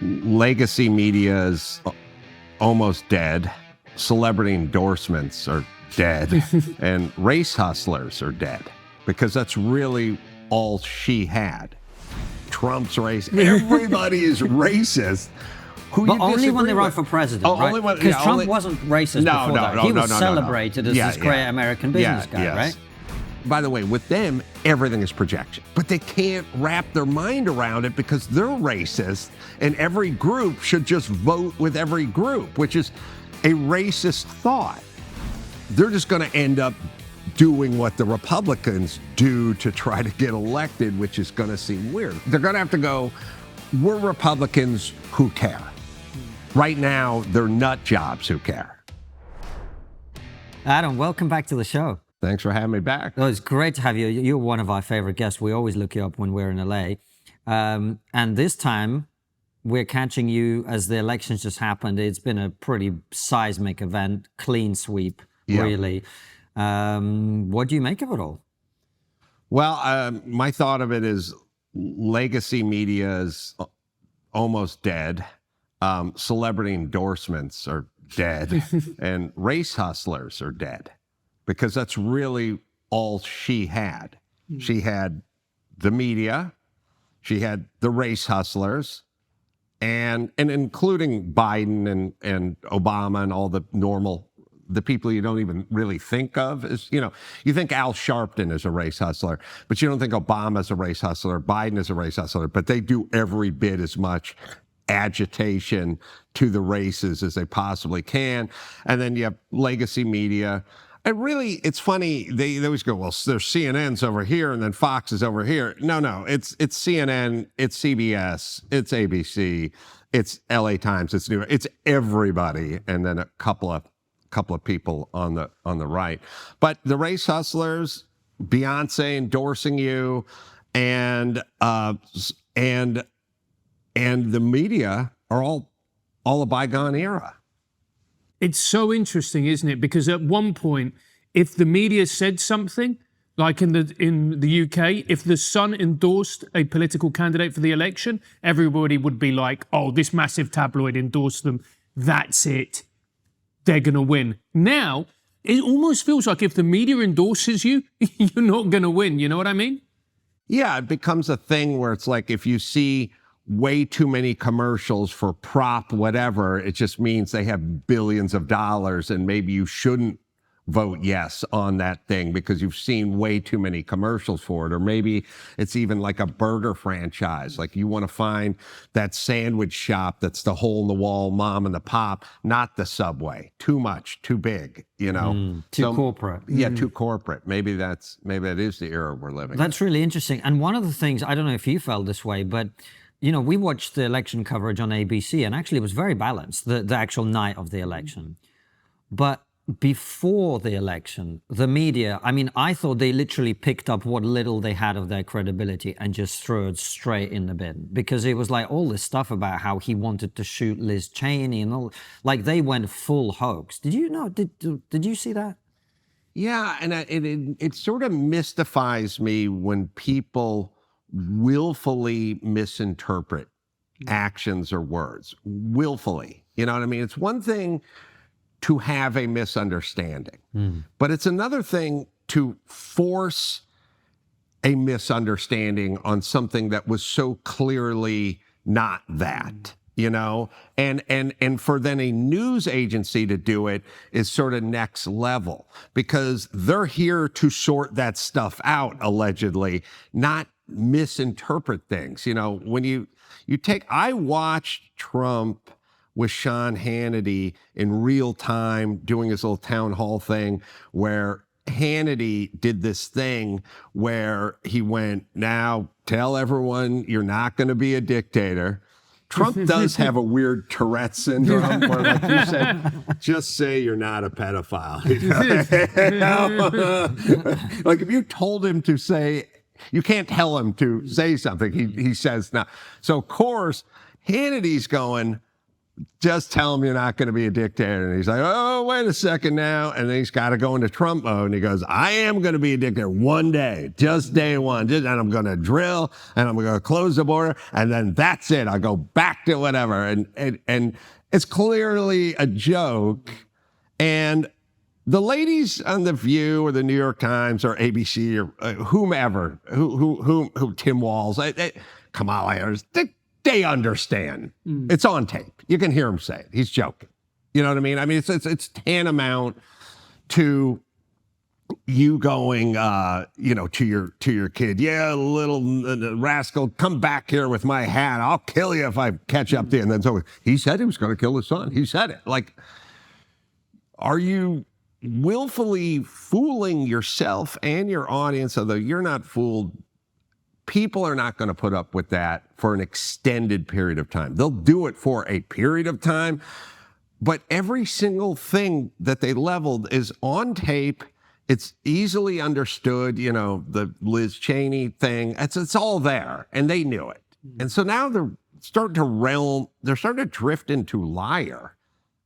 legacy media is almost dead. Celebrity endorsements are dead. And race hustlers are dead because that's really all she had. Trump's race. Everybody is racist. But only when they run for president, right? Because Trump wasn't racist before that. He was celebrated as this great American business guy, right? By the way, with them, everything is projection. But they can't wrap their mind around it because they're racist, and every group should just vote with every group, which is a racist thought. They're just going to end up doing what the Republicans do to try to get elected, which is going to seem weird. They're going to have to go, we're Republicans who care. Right now, they're nut jobs who care. Adam, welcome back to the show. Thanks for having me back. Oh, it's great to have you. You're one of our favorite guests. We always look you up when we're in LA. And this time, we're catching you as the elections just happened. It's been a pretty seismic event, clean sweep, really. What do you make of it all? Well, my thought of it is legacy media is almost dead. Celebrity endorsements are dead. And race hustlers are dead. Because that's really all she had. She had the media, she had the race hustlers, and including Biden and Obama and all the people you don't even really think of. You think Al Sharpton is a race hustler, but you don't think Obama's a race hustler, Biden is a race hustler, but they do every bit as much agitation to the races as they possibly can. And then you have legacy media. And really, it's funny, they always go, well, there's CNN's over here and then Fox is over here. No, it's CNN, it's CBS, it's ABC, it's LA Times, it's New York, it's everybody, and then a couple of people on the right. But the race hustlers, Beyonce endorsing you, and the media are all a bygone era. It's so interesting, isn't it? Because at one point, if the media said something, like in the UK, if the Sun endorsed a political candidate for the election, everybody would be like, oh, this massive tabloid endorsed them. That's it. They're going to win. Now, it almost feels like if the media endorses you, you're not going to win. You know what I mean? Yeah, it becomes a thing where it's like if you see way too many commercials for prop whatever, it just means they have billions of dollars and maybe you shouldn't vote yes on that thing because you've seen way too many commercials for it. Or maybe it's even like a burger franchise. Like you want to find that sandwich shop that's the hole in the wall mom and the pop, not the Subway. Too much, too big, Too corporate. Yeah, too corporate. Maybe that is the era we're living in. That's really interesting. And one of the things, I don't know if you felt this way, but we watched the election coverage on ABC, and actually it was very balanced, the actual night of the election. But before the election, the media, I thought they literally picked up what little they had of their credibility and just threw it straight in the bin. Because it was like all this stuff about how he wanted to shoot Liz Cheney and all, like they went full hoax. Did you know, did you see that? Yeah, and it sort of mystifies me when people willfully misinterpret actions or words. Willfully. You know what I mean? It's one thing to have a misunderstanding, but it's another thing to force a misunderstanding on something that was so clearly not that. And for then a news agency to do it is sort of next level because they're here to sort that stuff out, allegedly, not misinterpret things. When I watched Trump with Sean Hannity in real time doing his little town hall thing where Hannity did this thing where he went, now tell everyone you're not going to be a dictator. Trump does have a weird Tourette syndrome where, like you said, just say you're not a pedophile. Like if you told him to say, you can't tell him to say something. He says no. So of course, Hannity's going, just tell him you're not going to be a dictator. And he's like, oh, wait a second now. And then he's got to go into Trump mode. And he goes, I am going to be a dictator one day, just day one. And I'm going to drill and I'm going to close the border. And then that's it. I'll go back to whatever. And it's clearly a joke. And the ladies on The View or the New York Times or ABC or whomever, who Tim Walz, Kamala Harris, they understand. It's on tape. You can hear him say it. He's joking. You know what I mean? I mean, it's tantamount to you going, to your kid, yeah, little rascal, come back here with my hat. I'll kill you if I catch up to you. And then so he said he was going to kill his son. He said it. Like, are you willfully fooling yourself and your audience, although you're not fooled? People are not going to put up with that for an extended period of time. They'll do it for a period of time, but every single thing that they leveled is on tape. It's easily understood, the Liz Cheney thing. It's all there, and they knew it. And so now they're starting to drift into liar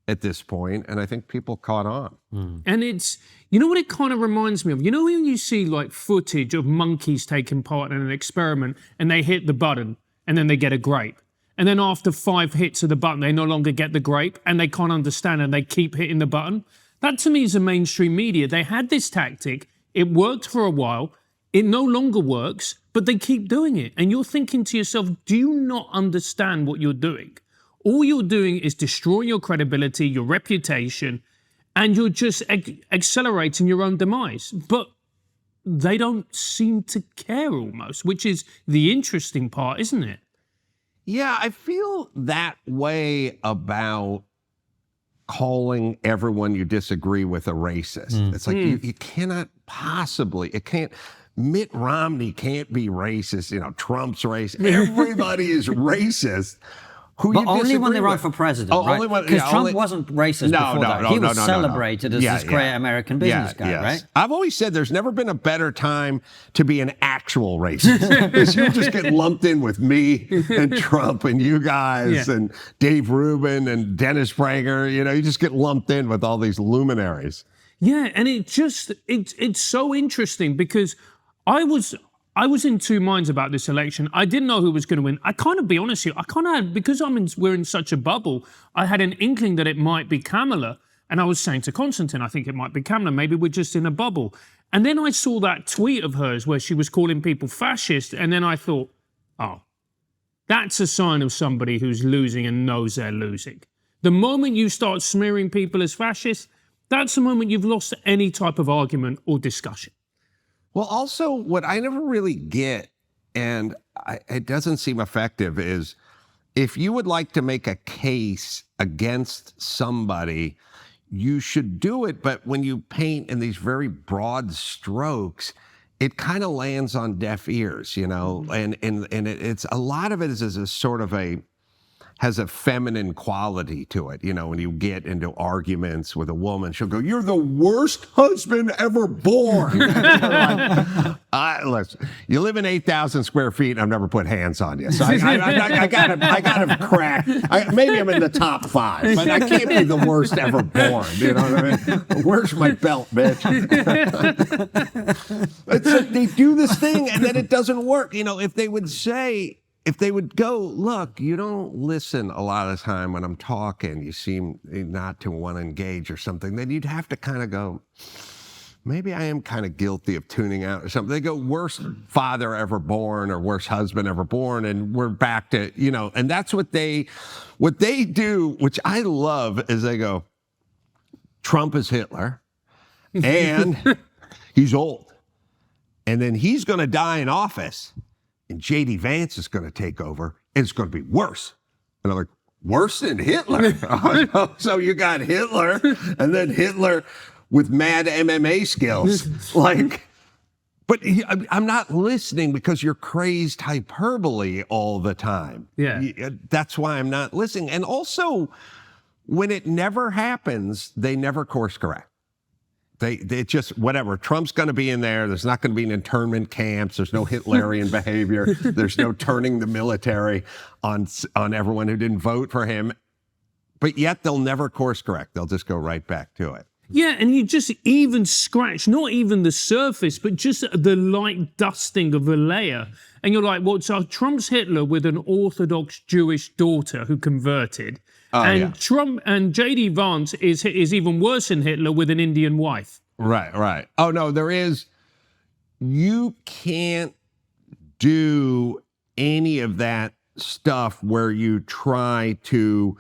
at this point, and I think people caught on. And it's, you know what it kind of reminds me of? You know when you see like footage of monkeys taking part in an experiment and they hit the button and then they get a grape. And then after 5 hits of the button, they no longer get the grape and they can't understand and they keep hitting the button. That to me is the mainstream media. They had this tactic. It worked for a while. It no longer works, but they keep doing it. And you're thinking to yourself, do you not understand what you're doing? All you're doing is destroying your credibility, your reputation, and you're just accelerating your own demise. But they don't seem to care almost, which is the interesting part, isn't it? Yeah, I feel that way about calling everyone you disagree with a racist. It's like you cannot possibly, Mitt Romney can't be racist, Trump's racist. Everybody is racist. But only when they run for president, right? Because Trump wasn't racist before that. He was celebrated as this great American business guy, right? I've always said there's never been a better time to be an actual racist. Because you just get lumped in with me and Trump and you guys and Dave Rubin and Dennis Prager. You just get lumped in with all these luminaries. Yeah, and it's so interesting because I was in two minds about this election. I didn't know who was going to win. I kind of, be honest with you, because we're in such a bubble, I had an inkling that it might be Kamala. And I was saying to Konstantin, I think it might be Kamala. Maybe we're just in a bubble. And then I saw that tweet of hers where she was calling people fascist. And then I thought, oh, that's a sign of somebody who's losing and knows they're losing. The moment you start smearing people as fascists, that's the moment you've lost any type of argument or discussion. Well, also, what I never really get, and it doesn't seem effective, is if you would like to make a case against somebody, you should do it. But when you paint in these very broad strokes, it kind of lands on deaf ears, and it's a lot of it is a sort of has a feminine quality to it. When you get into arguments with a woman, she'll go, "You're the worst husband ever born." Listen, you live in 8,000 square feet and I've never put hands on you. So I gotta crack. Maybe I'm in the top 5, but I can't be the worst ever born. You know what I mean? Where's my belt, bitch? It's like they do this thing and then it doesn't work. If they would go, look, you don't listen a lot of the time when I'm talking, you seem not to want to engage or something, then you'd have to kind of go, maybe I am kind of guilty of tuning out or something. They go, worst father ever born or worst husband ever born, and we're back to, and that's what they do, which I love, is they go, Trump is Hitler, and he's old, and then he's going to die in office. And J.D. Vance is going to take over, and it's going to be worse. And I'm like, worse than Hitler? So you got Hitler, and then Hitler with mad MMA skills. But I'm not listening because you're crazed hyperbole all the time. Yeah. That's why I'm not listening. And also, when it never happens, they never course correct. They just, whatever, Trump's going to be in there. There's not going to be an internment camps. There's no Hitlerian behavior. There's no turning the military on everyone who didn't vote for him. But yet they'll never course correct. They'll just go right back to it. Yeah, and you just even scratch, not even the surface, but just the light dusting of a layer. And you're like, well, so Trump's Hitler with an Orthodox Jewish daughter who converted. Trump and J.D. Vance is even worse than Hitler with an Indian wife. Right. Oh, no, there is. You can't do any of that stuff where you try to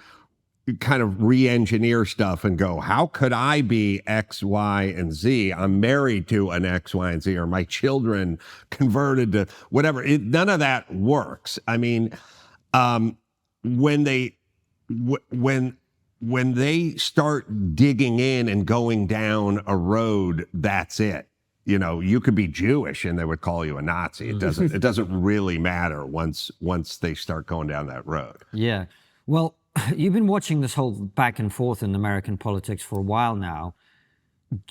kind of re-engineer stuff and go, how could I be X, Y, and Z? I'm married to an X, Y, and Z, or my children converted to whatever. None of that works. I mean, when they start digging in and going down a road, that's it. You know, you could be Jewish and they would call you a Nazi. It doesn't really matter once they start going down that road. Yeah. Well, you've been watching this whole back and forth in American politics for a while now.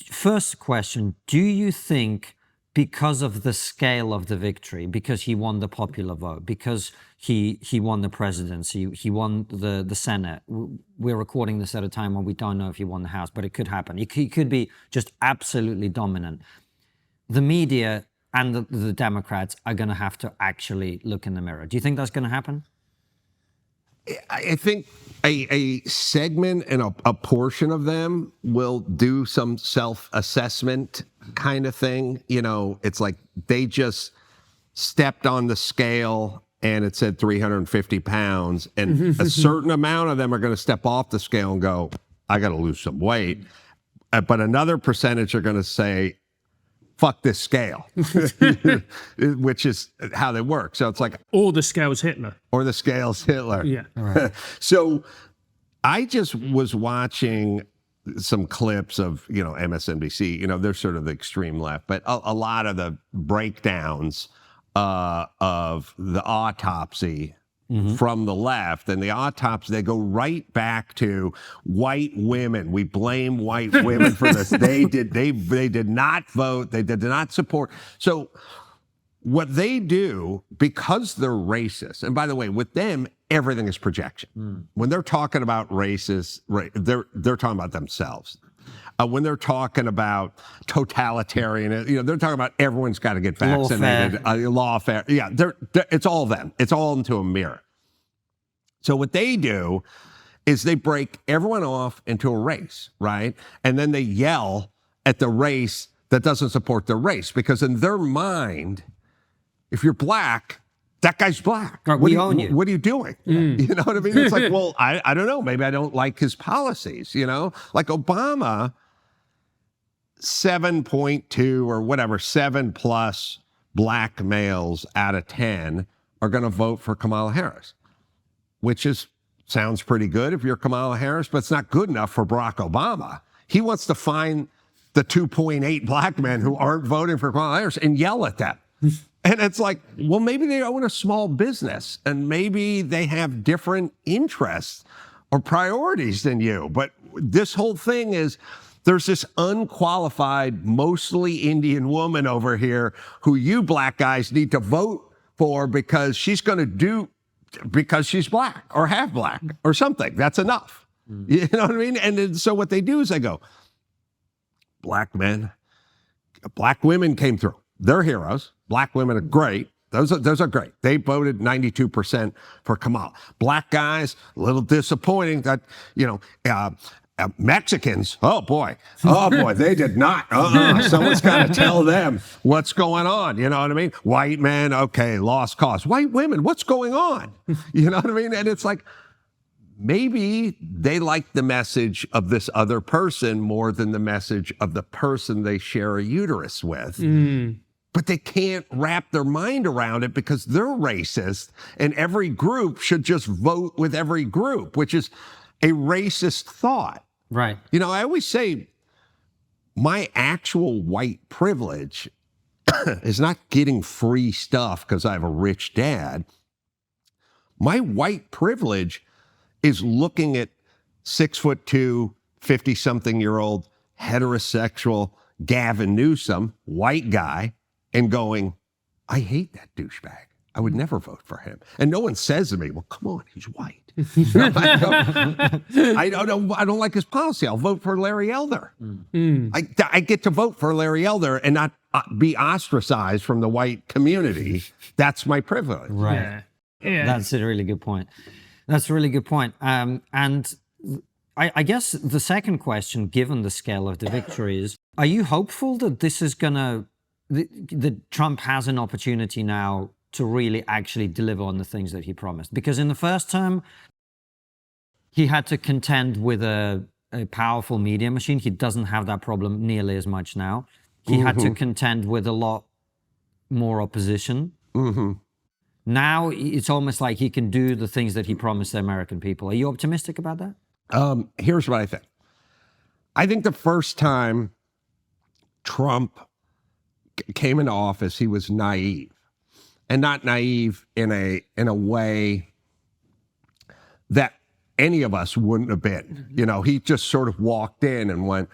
First question, do you think because of the scale of the victory, because he won the popular vote, because he won the presidency, he won the Senate, we're recording this at a time when we don't know if he won the House, but it could happen. He could be just absolutely dominant. The media and the Democrats are going to have to actually look in the mirror. Do you think that's going to happen? I think a segment and a portion of them will do some self-assessment kind of thing. You know, it's like they just stepped on the scale and it said 350 pounds. And a certain amount of them are going to step off the scale and go, I got to lose some weight. But another percentage are going to say, fuck this scale, which is how they work. So it's like, or the scale's Hitler. Or the scale's Hitler. Yeah. Right. So I just was watching some clips of, MSNBC, they're sort of the extreme left, but a lot of the breakdowns of the autopsy from the left, and the autopsy, they go right back to white women. We blame white women for this. They did not vote. They did not support. So what they do, because they're racist, and by the way, with them, everything is projection. When they're talking about racist, they're talking about themselves. When they're talking about totalitarian, they're talking about everyone's got to get vaccinated. Lawfare. Yeah, it's all them. It's all into a mirror. So what they do is they break everyone off into a race, right? And then they yell at the race that doesn't support their race, because in their mind, if you're black, that guy's black. Right, we own you. What are you doing? You know what I mean? It's like, well, I don't know. Maybe I don't like his policies, Like Obama, 7.2 or whatever, 7+ black males out of 10 are going to vote for Kamala Harris, which sounds pretty good if you're Kamala Harris, but it's not good enough for Barack Obama. He wants to find the 2.8 black men who aren't voting for Kamala Harris and yell at them. And it's like, well, maybe they own a small business and maybe they have different interests or priorities than you. But this whole thing is, there's this unqualified, mostly Indian woman over here who you black guys need to vote for because she's black or half black or something. That's enough. You know what I mean? And then, so what they do is they go, black men, black women came through. They're heroes. Black women are great. Those are great. They voted 92% for Kamala. Black guys, a little disappointing that, Mexicans, oh boy, they did not. Someone's got to tell them what's going on. You know what I mean? White men, okay, lost cause. White women, what's going on? You know what I mean? And it's like, maybe they like the message of this other person more than the message of the person they share a uterus with. But they can't wrap their mind around it because they're racist, and every group should just vote with every group, which is a racist thought. Right. I always say my actual white privilege is not getting free stuff because I have a rich dad. My white privilege is looking at 6'2", 50-something-year-old heterosexual Gavin Newsom, white guy, and going, I hate that douchebag. I would never vote for him. And no one says to me, well, come on, he's white. I don't like his policy. I'll vote for Larry Elder. I get to vote for Larry Elder and not be ostracized from the white community. That's my privilege. Right. Yeah. That's a really good point. That's a really good point. And I guess the second question, given the scale of the victory, is, are you hopeful that this is going to, that Trump has an opportunity now to really actually deliver on the things that he promised? Because in the first term, he had to contend with a powerful media machine. He doesn't have that problem nearly as much now. He had to contend with a lot more opposition. Now it's almost like he can do the things that he promised the American people. Are you optimistic about that? Here's what I think. I think the first time Trump came into office, he was naive. And not naive in a way that any of us wouldn't have been. You know, he just sort of walked in and went,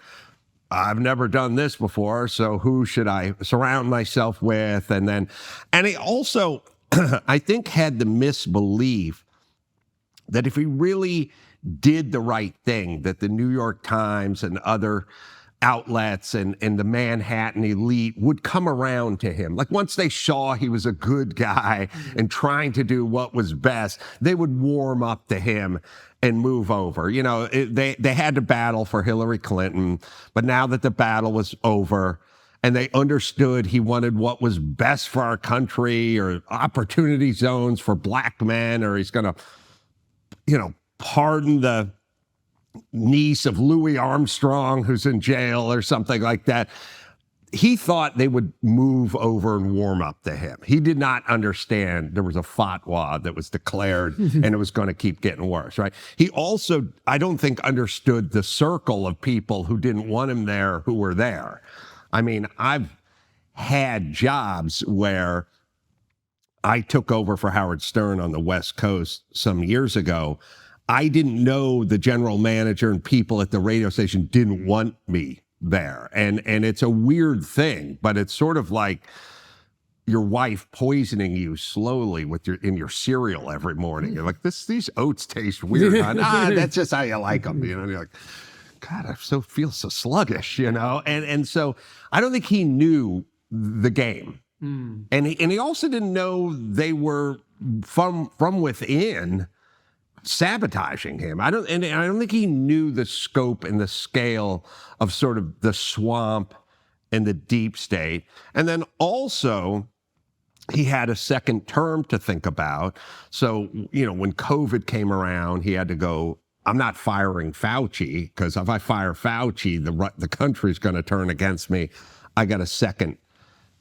I've never done this before, so who should I surround myself with? And he also, I think, had the misbelief that if he really did the right thing, that the New York Times and other outlets and the Manhattan elite would come around to him. Like once they saw he was a good guy and trying to do what was best, they would warm up to him and move over. You know, they had to battle for Hillary Clinton, but now that the battle was over and they understood he wanted what was best for our country, or opportunity zones for black men, or he's going to, you know, pardon the niece of Louis Armstrong who's in jail or something like that. He thought they would move over and warm up to him. He did not understand there was a fatwa that was declared and it was going to keep getting worse, right? He also, I don't think, understood the circle of people who didn't want him there, who were there. I mean, I've had jobs where I took over for Howard Stern on the West Coast some years ago. I didn't know the general manager and people at the radio station didn't want me there. And it's a weird thing, but it's sort of like your wife poisoning you slowly with in your cereal every morning. You're like, these oats taste weird. That's just how you like them. You know, and you're like, God, I feel so sluggish, you know? And so I don't think he knew the game. And he also didn't know they were from within sabotaging him. I don't think he knew the scope and the scale of sort of the swamp and the deep state. And then also he had a second term to think about. So, you know, when COVID came around, he had to go, I'm not firing Fauci, because if I fire Fauci, the country's going to turn against me. I got a second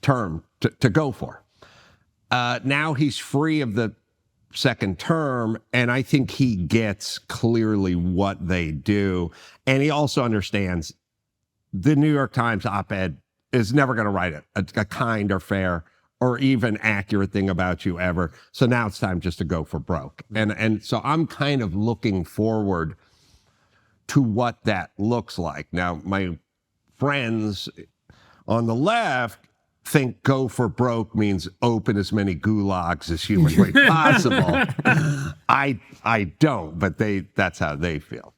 term to go for. Now he's free of the second term, and I think he gets clearly what they do. And he also understands the New York Times op-ed is never going to write a kind or fair or even accurate thing about you ever. So now it's time just to go for broke. And so I'm kind of looking forward to what that looks like. Now, my friends on the left think go for broke means open as many gulags as humanly possible. I don't, but that's how they feel.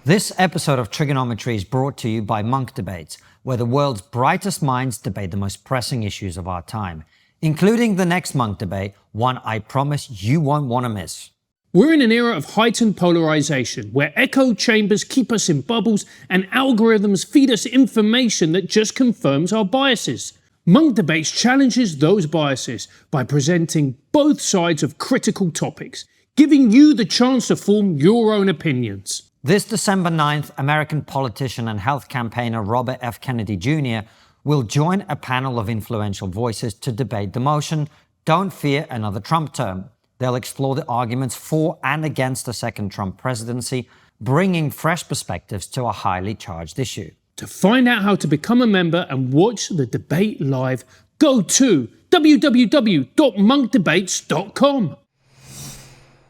This episode of Trigonometry is brought to you by Munk Debates, where the world's brightest minds debate the most pressing issues of our time, including the next Munk debate, one I promise you won't want to miss. We're in an era of heightened polarization, where echo chambers keep us in bubbles and algorithms feed us information that just confirms our biases. Munk Debates challenges those biases by presenting both sides of critical topics, giving you the chance to form your own opinions. This December 9th, American politician and health campaigner Robert F. Kennedy Jr. will join a panel of influential voices to debate the motion, "Don't fear another Trump term." They'll explore the arguments for and against a second Trump presidency, bringing fresh perspectives to a highly charged issue. To find out how to become a member and watch the debate live, go to www.monkdebates.com.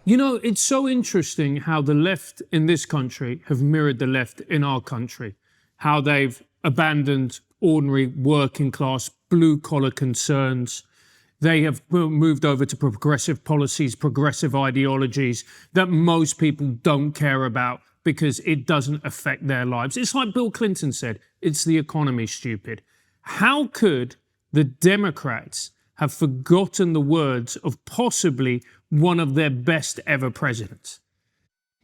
You know, it's so interesting how the left in this country have mirrored the left in our country, how they've abandoned ordinary working class, blue collar concerns. they have moved over to progressive policies, progressive ideologies that most people don't care about because it doesn't affect their lives. It's like Bill Clinton said, it's the economy, stupid. How could the Democrats have forgotten the words of possibly one of their best ever presidents?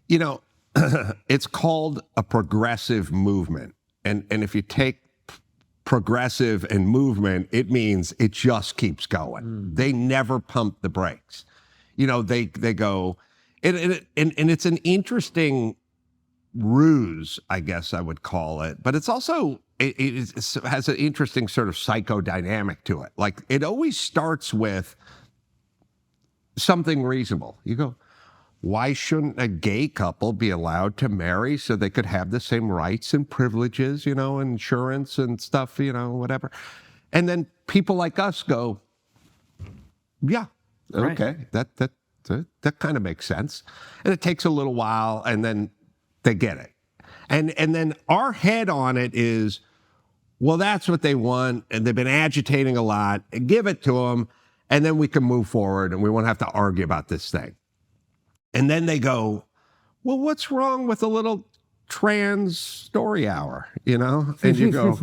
You know, it's called a progressive movement. And if you take progressive and movement, it means it just keeps going. They never pump the brakes. You know, they go, and it's an interesting ruse, I guess I would call it, but it's also, it has an interesting sort of psychodynamic to it. Like, it always starts with something reasonable. You go, why shouldn't a gay couple be allowed to marry so they could have the same rights and privileges, you know, insurance and stuff, you know, whatever. And then people like us go, yeah, okay, that kind of makes sense. And it takes a little while, and then they get it. And then our head on it is, well, that's what they want, and they've been agitating a lot, and give it to them, and then we can move forward, and we won't have to argue about this thing. And then they go, well, what's wrong with a little trans story hour, you know? And you go,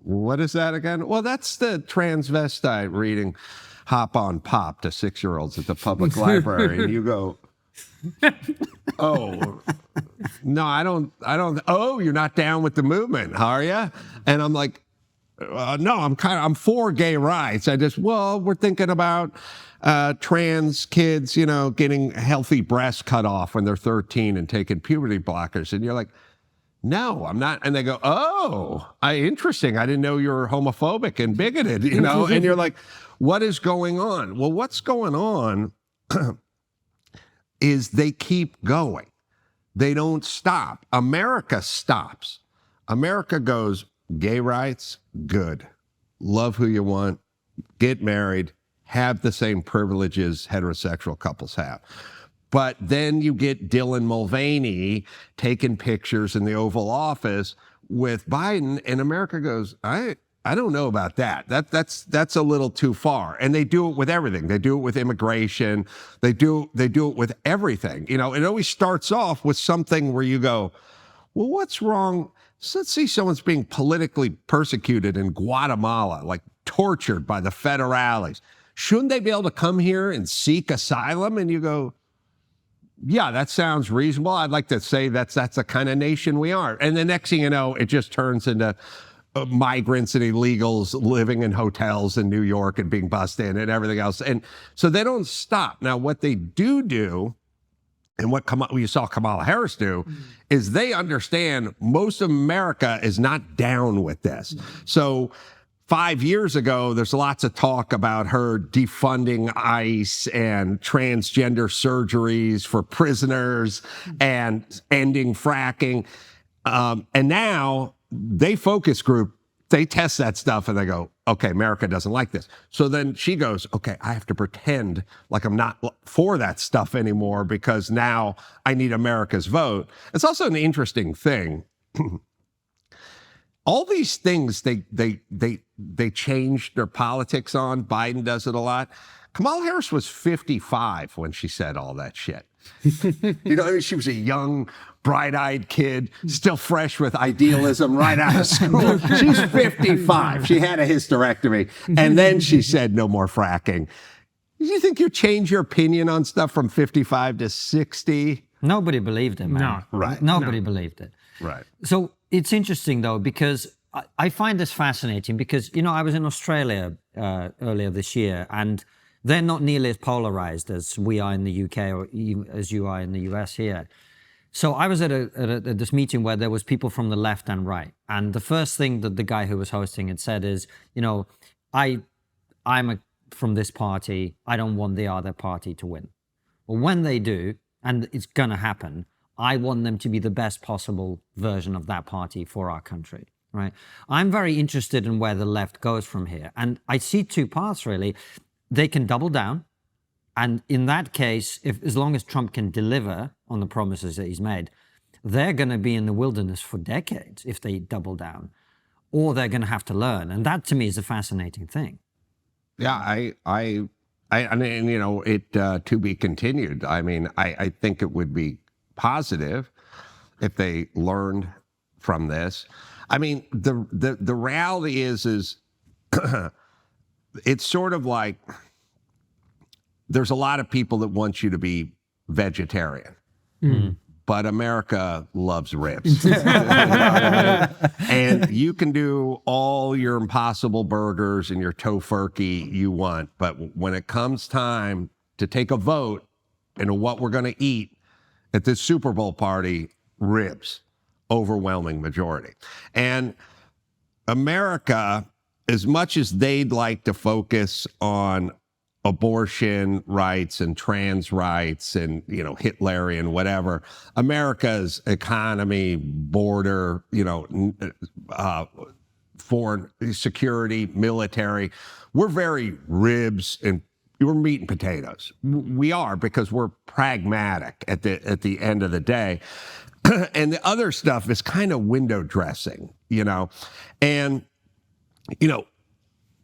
what is that again? Well, that's the transvestite reading Hop on Pop to 6-year-olds at the public library. And you go, oh, no, I don't, oh, you're not down with the movement, are you? And I'm like, no, I'm for gay rights. We're thinking about trans kids, you know, getting healthy breasts cut off when they're 13 and taking puberty blockers. And you're like, no, I'm not. And they go, oh, interesting. I didn't know you were homophobic and bigoted, you know? And you're like, what is going on? Well, what's going on is they keep going. They don't stop. America stops. America goes, gay rights, good. Love who you want, get married, have the same privileges heterosexual couples have. But then you get Dylan Mulvaney taking pictures in the Oval Office with Biden, and America goes, I don't know about that. That's a little too far. And they do it with everything. They do it with immigration. They do it with everything. You know, it always starts off with something where you go, well, what's wrong? So let's see, someone's being politically persecuted in Guatemala, like tortured by the federales. Shouldn't they be able to come here and seek asylum? And you go, yeah, that sounds reasonable. I'd like to say that's the kind of nation we are. And the next thing you know, it just turns into migrants and illegals living in hotels in New York and being bussed in and everything else. And so they don't stop. Now, what they do, and what you saw Kamala Harris do, is they understand most of America is not down with this. So 5 years ago, there's lots of talk about her defunding ICE and transgender surgeries for prisoners and ending fracking. And now they focus group, they test that stuff and they go, okay, America doesn't like this. So then she goes, okay, I have to pretend like I'm not for that stuff anymore because now I need America's vote. It's also an interesting thing. All these things they changed their politics on. Biden does it a lot. Kamala Harris was 55 when she said all that shit. You know, I mean, she was a young, bright-eyed kid, still fresh with idealism right out of school. She's 55. She had a hysterectomy. And then she said no more fracking. Do you think you change your opinion on stuff from 55 to 60? Nobody believed it, man. No. Right. Nobody believed it. Right. So it's interesting, though, because I find this fascinating because, you know, I was in Australia earlier this year, and they're not nearly as polarized as we are in the UK or even as you are in the US here. So I was at this meeting where there was people from the left and right. And the first thing that the guy who was hosting had said is, you know, I'm from this party. I don't want the other party to win. Well, when they do, and it's going to happen, I want them to be the best possible version of that party for our country, right? I'm very interested in where the left goes from here. And I see two paths, really. They can double down. And in that case, as long as Trump can deliver on the promises that he's made, they're going to be in the wilderness for decades if they double down. Or they're going to have to learn. And that, to me, is a fascinating thing. Yeah, I mean, you know, it to be continued. I mean, I think it would be positive if they learned from this. I mean, the reality is it's sort of like there's a lot of people that want you to be vegetarian. But America loves ribs. You know what I mean? And you can do all your Impossible burgers and your tofurkey you want, but when it comes time to take a vote into what we're going to eat at this Super Bowl party, ribs, overwhelming majority. And America, as much as they'd like to focus on abortion rights and trans rights and, you know, Hitlerian whatever, America's economy, border, you know, foreign security, military, we're very ribs and we're meat and potatoes. We are, because we're pragmatic at the end of the day. And the other stuff is kind of window dressing, you know. And, you know,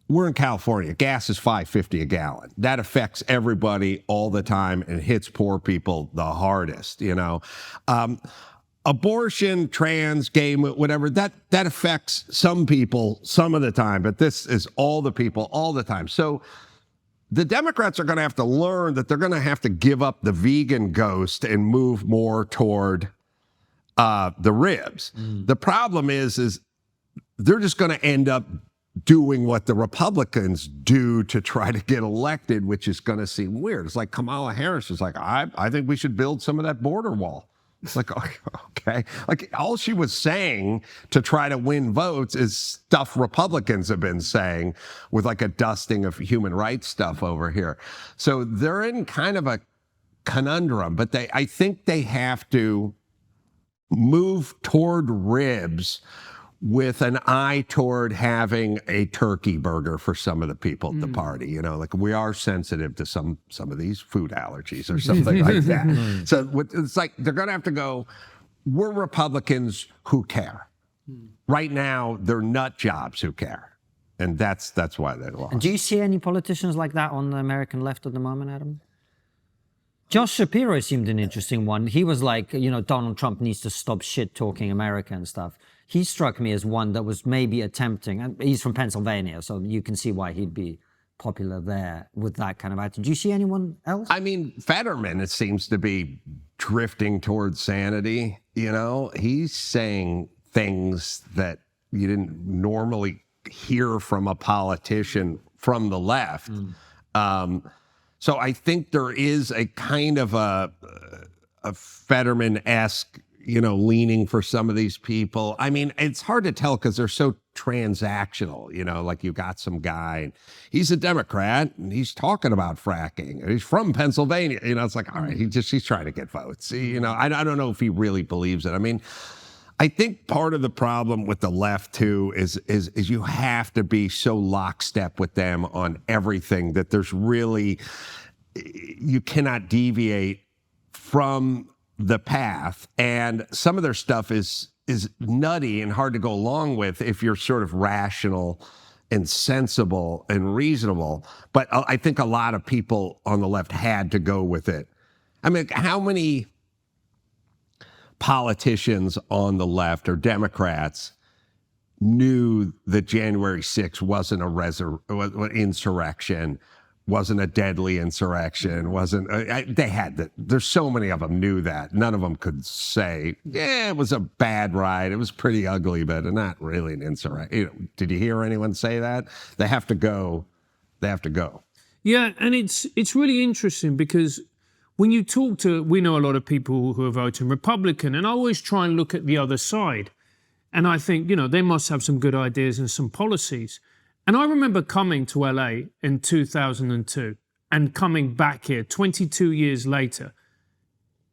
we're in California. Gas is $5.50 a gallon. That affects everybody all the time and hits poor people the hardest, you know. Abortion, trans, gay, whatever, that affects some people some of the time, but this is all the people all the time. So the Democrats are going to have to learn that they're going to have to give up the vegan ghost and move more toward the ribs. The problem is they're just going to end up doing what the Republicans do to try to get elected, which is going to seem weird. It's like Kamala Harris is like, I think we should build some of that border wall. It's like, okay. Like, all she was saying to try to win votes is stuff Republicans have been saying with like a dusting of human rights stuff over here. So they're in kind of a conundrum, but I think they have to move toward ribs with an eye toward having a turkey burger for some of the people at the party. You know, like, we are sensitive to some of these food allergies or something like that. So it's like they're going to have to go, we're Republicans who care. Right now, they're nut jobs who care. And that's why they lost. And do you see any politicians like that on the American left at the moment, Adam? Josh Shapiro seemed an interesting one. He was like, you know, Donald Trump needs to stop shit-talking America and stuff. He struck me as one that was maybe attempting, and he's from Pennsylvania, so you can see why he'd be popular there with that kind of attitude. Do you see anyone else? I mean, Fetterman, it seems to be drifting towards sanity. You know, he's saying things that you didn't normally hear from a politician from the left. So I think there is a kind of a Fetterman-esque, you know, leaning for some of these people. I mean, it's hard to tell because they're so transactional, you know, like you got some guy, he's a Democrat and he's talking about fracking and he's from Pennsylvania. You know, it's like, all right, he's trying to get votes. You know, I don't know if he really believes it. I mean, I think part of the problem with the left too is you have to be so lockstep with them on everything that there's really, you cannot deviate from the path. And some of their stuff is nutty and hard to go along with if you're sort of rational and sensible and reasonable. But I think a lot of people on the left had to go with it. I mean, how many politicians on the left or Democrats knew that January 6th wasn't an insurrection, wasn't a deadly insurrection, wasn't, they had that. There's so many of them knew that. None of them could say, yeah, it was a bad ride. It was pretty ugly, but not really an insurrection. You know, did you hear anyone say that? They have to go. They have to go. Yeah, and it's really interesting because when you talk to, we know a lot of people who are voting Republican, and I always try and look at the other side. And I think, you know, they must have some good ideas and some policies. And I remember coming to LA in 2002 and coming back here 22 years later.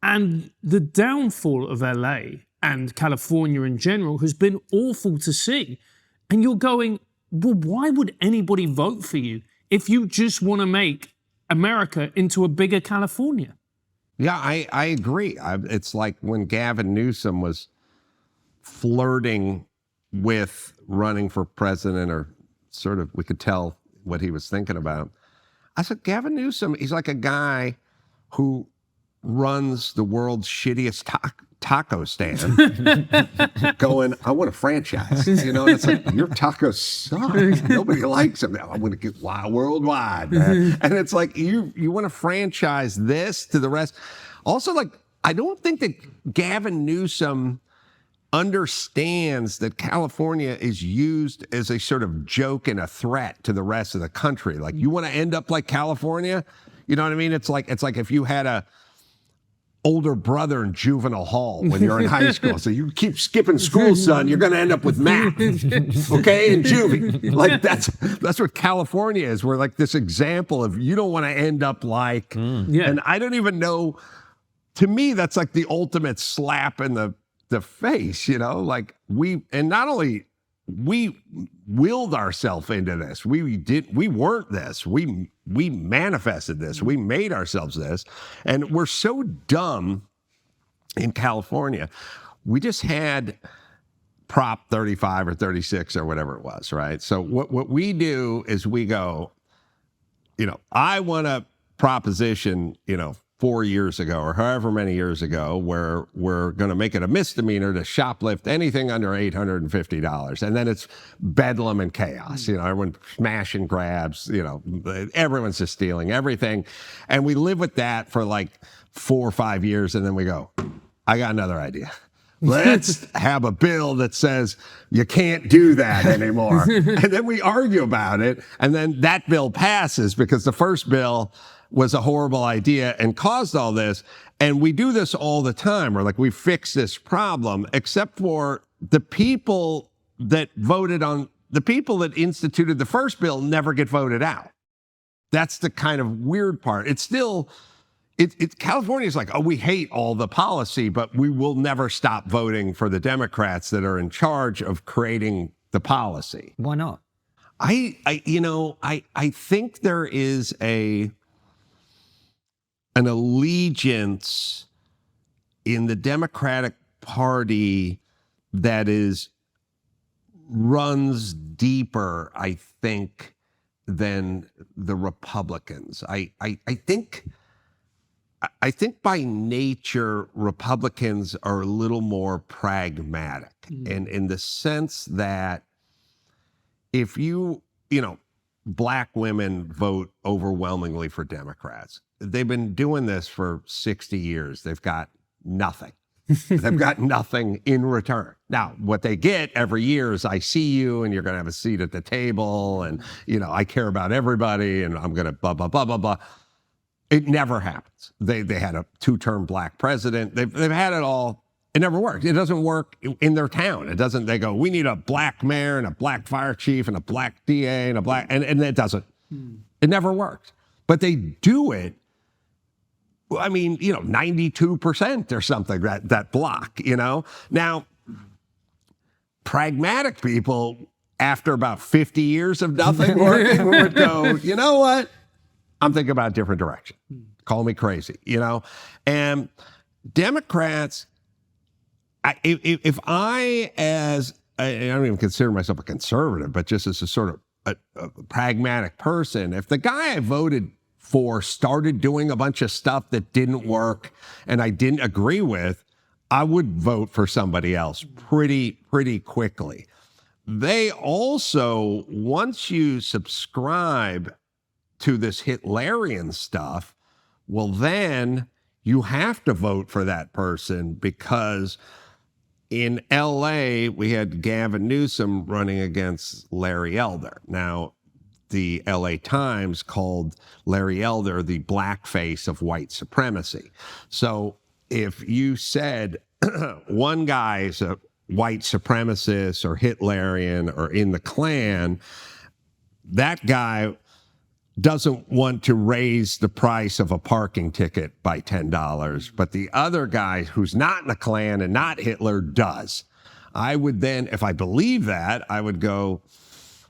And the downfall of LA and California in general has been awful to see. And you're going, well, why would anybody vote for you if you just want to make America into a bigger California? Yeah, I agree. It's like when Gavin Newsom was flirting with running for president, or sort of, we could tell what he was thinking about. I said, Gavin Newsom, he's like a guy who runs the world's shittiest taco stand going, I want a franchise. And it's like, your tacos suck. Nobody likes them. I want to get worldwide, man. And it's like, you want to franchise this to the rest. Also, like, I don't think that Gavin Newsom understands that California is used as a sort of joke and a threat to the rest of the country. Like, you want to end up like California? You know what I mean? It's like if you had a older brother in juvenile hall when you're in high school. So you keep skipping school, son, you're going to end up with math, okay, in juvie. Like, that's what California is. We're like this example of you don't want to end up like, and I don't even know, to me, that's like the ultimate slap in the face, like not only we willed ourselves into this, we weren't this, we manifested this, we made ourselves this, and we're so dumb in California. We just had Prop 35 or 36 or whatever it was, right? So what we do is we go, I want a proposition, 4 years ago or however many years ago, where we're going to make it a misdemeanor to shoplift anything under $850. And then it's bedlam and chaos. Everyone smash and grabs, everyone's just stealing everything. And we live with that for like 4 or 5 years. And then we go, I got another idea. Let's have a bill that says you can't do that anymore. And then we argue about it. And then that bill passes because the first bill was a horrible idea and caused all this. And we do this all the time. We're like, we fix this problem, except for the people that instituted the first bill never get voted out. That's the kind of weird part. It's still, California's like, oh, we hate all the policy, but we will never stop voting for the Democrats that are in charge of creating the policy. Why not? I think there is an allegiance in the Democratic Party that runs deeper, I think, than the Republicans. I think by nature, Republicans are a little more pragmatic, and in the sense that if Black women vote overwhelmingly for Democrats. They've been doing this for 60 years. They've got nothing. They've got nothing in return. Now, what they get every year is I see you and you're going to have a seat at the table and, I care about everybody and I'm going to blah, blah, blah, blah, blah. It never happens. They had a 2-term Black president. They've had it all. It never works. It doesn't work in their town. It doesn't. They go, we need a Black mayor and a Black fire chief and a Black DA and a Black, and it doesn't. It never works. But they do it. I mean, 92% or something, that block, Now, pragmatic people, after about 50 years of nothing working, would go, you know what? I'm thinking about a different direction. Call me crazy, And Democrats, if I don't even consider myself a conservative, but just as a sort of a pragmatic person, if the guy I voted for started doing a bunch of stuff that didn't work and I didn't agree with, I would vote for somebody else pretty quickly. They also, once you subscribe to this Hitlerian stuff, well, then you have to vote for that person because in LA, we had Gavin Newsom running against Larry Elder. Now, the LA Times called Larry Elder the blackface of white supremacy. So if you said one guy is a white supremacist or Hitlerian or in the Klan, that guy doesn't want to raise the price of a parking ticket by $10, but the other guy who's not in the Klan and not Hitler does. I would then, if I believe that, I would go,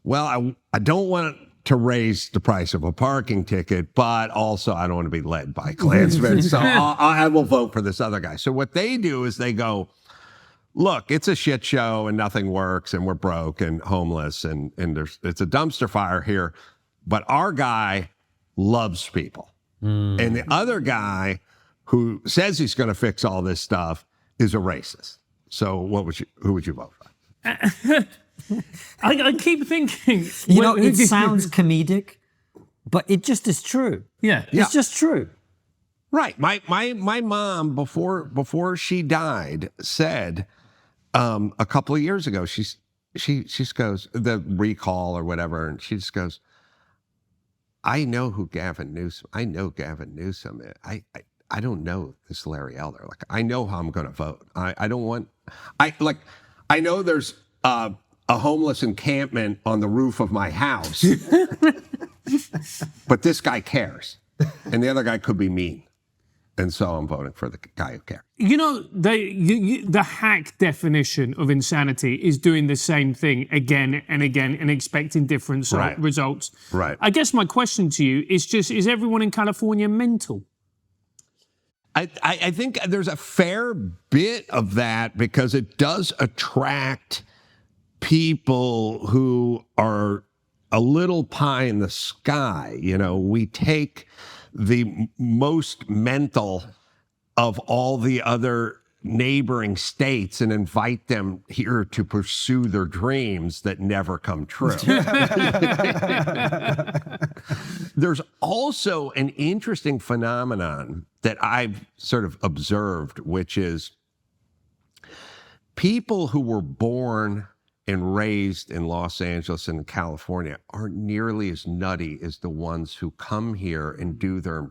well, I don't want to raise the price of a parking ticket, but also I don't want to be led by Klansmen, so I will vote for this other guy. So what they do is they go, look, it's a shit show and nothing works and we're broke and homeless and it's a dumpster fire here. But our guy loves people. And the other guy who says he's going to fix all this stuff is a racist. So who would you vote for? I keep thinking, it sounds comedic, but it just is true. Yeah. It's just true. Right. My mom, before she died, said a couple of years ago, she just goes, the recall or whatever, and she just goes, I know who Gavin Newsom. I know Gavin Newsom. I don't know this Larry Elder. Like, I know how I'm going to vote. I know there's a homeless encampment on the roof of my house, but this guy cares, and the other guy could be mean. And so I'm voting for the guy who cares. The hack definition of insanity is doing the same thing again and again and expecting different results. Right. I guess my question to you is just, is everyone in California mental? I think there's a fair bit of that because it does attract people who are a little pie in the sky. We take the most mental of all the other neighboring states and invite them here to pursue their dreams that never come true. There's also an interesting phenomenon that I've sort of observed, which is people who were born and raised in Los Angeles and California aren't nearly as nutty as the ones who come here and do their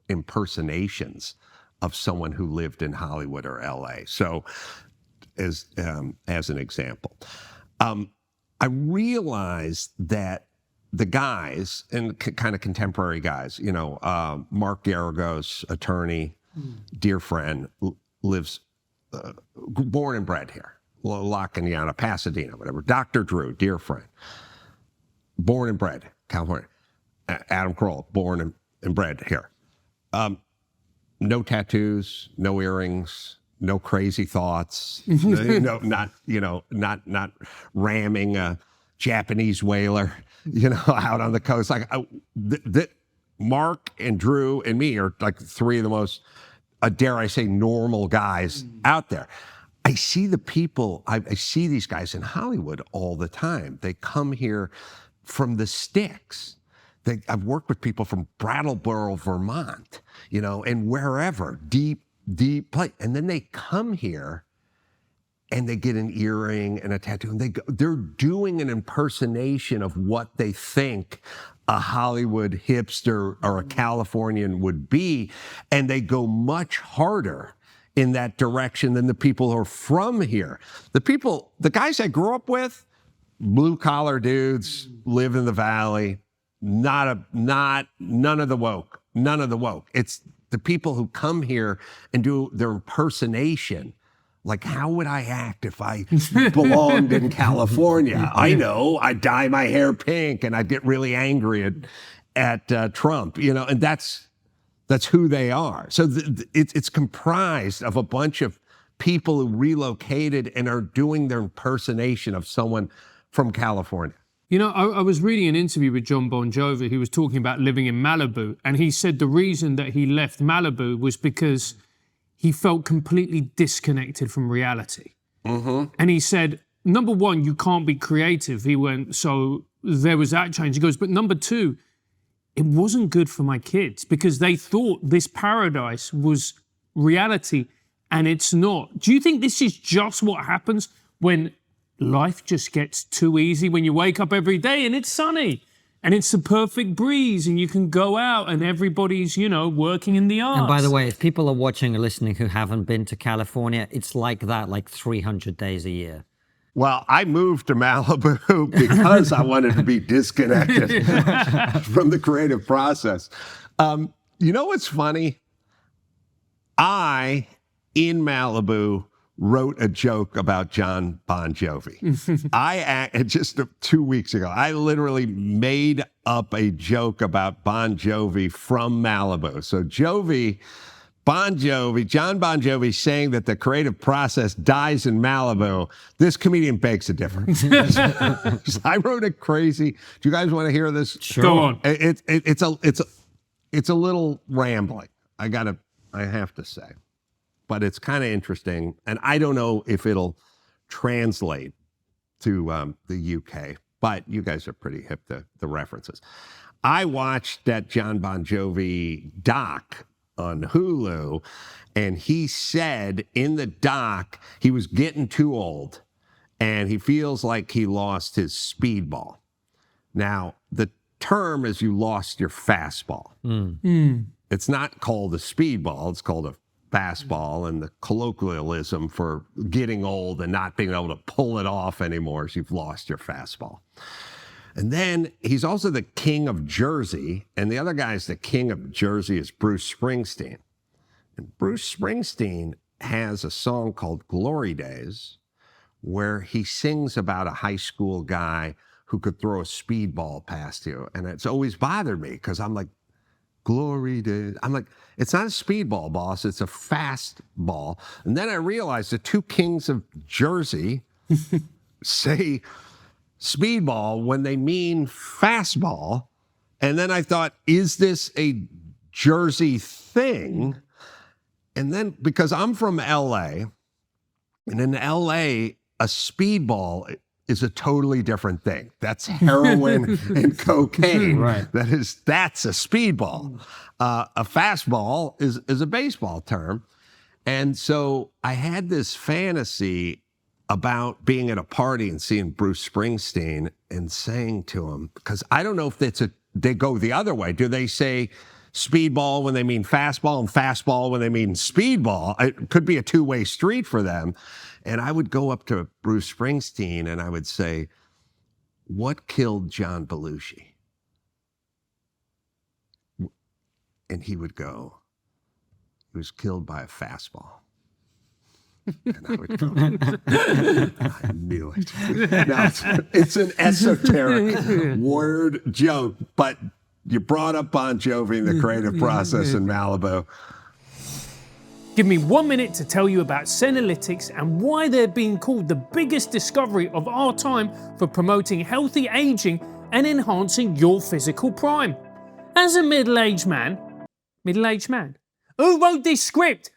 impersonations of someone who lived in Hollywood or LA. So as an example, I realized that the guys and kind of contemporary guys, Mark Garagos, attorney, dear friend, lives, born and bred here. La Cunana, Pasadena, whatever. Dr. Drew, dear friend, born and bred, California. Adam Carolla, born and bred here. No tattoos, no earrings, no crazy thoughts. Not ramming a Japanese whaler, out on the coast. Like Mark and Drew and me are like three of the most, dare I say, normal guys out there. I see the people, I see these guys in Hollywood all the time. They come here from the sticks. I've worked with people from Brattleboro, Vermont, and wherever, deep place. And then they come here and they get an earring and a tattoo, and they're doing an impersonation of what they think a Hollywood hipster or a Californian would be, and they go much harder in that direction than the people who are from here. The guys I grew up with, blue collar dudes, live in the valley, none of the woke. It's the people who come here and do their impersonation. Like, how would I act if I belonged in California? I know, I'd dye my hair pink and I'd get really angry at Trump, and that's who they are. So it's comprised of a bunch of people who relocated and are doing their impersonation of someone from California. I was reading an interview with Jon Bon Jovi. He was talking about living in Malibu, and he said the reason that he left Malibu was because he felt completely disconnected from reality. Mm-hmm. And he said, number one, you can't be creative. He went, so there was that change. He goes, but number two, it wasn't good for my kids because they thought this paradise was reality and it's not. Do you think this is just what happens when life just gets too easy, when you wake up every day and it's sunny and it's a perfect breeze and you can go out and everybody's, working in the arts? And by the way, if people are watching or listening who haven't been to California, it's like that, like 300 days a year. Well, I moved to Malibu because I wanted to be disconnected from the creative process. What's funny? In Malibu, wrote a joke about Jon Bon Jovi. Just 2 weeks ago, I literally made up a joke about Bon Jovi from Malibu. So Jovi Jon Bon Jovi saying that the creative process dies in Malibu. This comedian makes a difference. I wrote it crazy. Do you guys want to hear this? Sure. Go on. It's a little rambling. I have to say, but it's kind of interesting, and I don't know if it'll translate to the UK. But you guys are pretty hip to the references. I watched that Jon Bon Jovi doc on Hulu, and he said in the doc he was getting too old and he feels like he lost his speedball. Now, the term is you lost your fastball. It's not called a speedball, it's called a fastball, and the colloquialism for getting old and not being able to pull it off anymore is you've lost your fastball. And then he's also the king of Jersey, and the other guy's the king of Jersey is Bruce Springsteen. And Bruce Springsteen has a song called Glory Days where he sings about a high school guy who could throw a speedball past you. And it's always bothered me because I'm like, Glory Days. I'm like, it's not a speedball, boss. It's a fast ball. And then I realized the two kings of Jersey say speedball when they mean fastball. And then I thought, is this a Jersey thing? And then because I'm from LA, and in LA, a speedball is a totally different thing. That's heroin and cocaine. Right. That's a speedball. A fastball is a baseball term. And so I had this fantasy about being at a party and seeing Bruce Springsteen and saying to him, because I don't know if they go the other way. Do they say speedball when they mean fastball and fastball when they mean speedball? It could be a two-way street for them. And I would go up to Bruce Springsteen and I would say, what killed John Belushi? And he would go, he was killed by a fastball. And I would go, I knew it. Now, it's an esoteric word joke, but you brought up Bon Jovi and the creative process in Malibu. Give me 1 minute to tell you about Senolytics and why they're being called the biggest discovery of our time for promoting healthy aging and enhancing your physical prime. As a middle-aged man, who wrote this script?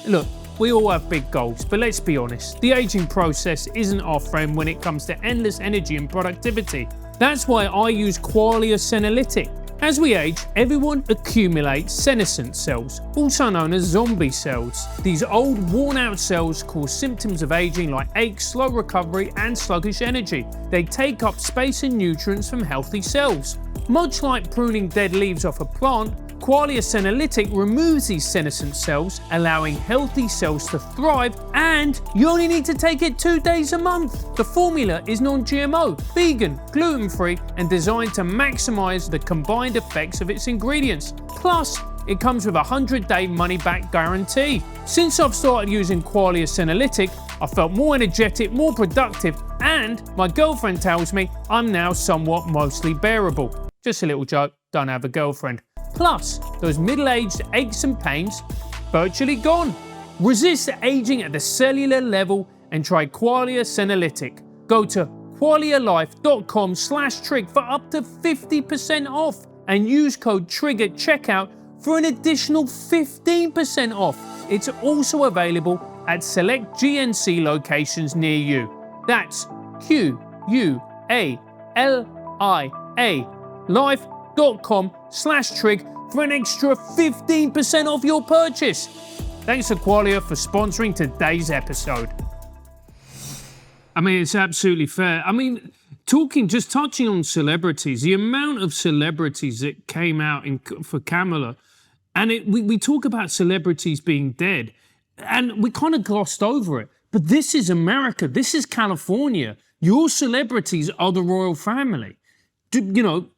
Look, we all have big goals, but let's be honest, the aging process isn't our friend when it comes to endless energy and productivity. That's why I use Qualia Senolytic. As we age, everyone accumulates senescent cells, also known as zombie cells. These old, worn-out cells cause symptoms of aging like aches, slow recovery, and sluggish energy. They take up space and nutrients from healthy cells. Much like pruning dead leaves off a plant, Qualia Senolytic removes these senescent cells, allowing healthy cells to thrive, and you only need to take it 2 days a month. The formula is non-GMO, vegan, gluten-free, and designed to maximize the combined effects of its ingredients. Plus, it comes with a 100-day money-back guarantee. Since I've started using Qualia Senolytic, I felt more energetic, more productive, and my girlfriend tells me I'm now somewhat mostly bearable. Just a little joke, don't have a girlfriend. Plus, those middle-aged aches and pains, virtually gone. Resist aging at the cellular level and try Qualia Senolytic. Go to qualialife.com/trig for up to 50% off and use code TRIGGER at checkout for an additional 15% off. It's also available at select GNC locations near you. That's QUALIA life.com/trig for an extra 15% off your purchase. Thanks to Qualia for sponsoring today's episode. I mean, it's absolutely fair. I mean, touching on celebrities, the amount of celebrities that came out for Kamala, and we talk about celebrities being dead, and we kind of glossed over it. But this is America. This is California. Your celebrities are the royal family. You know,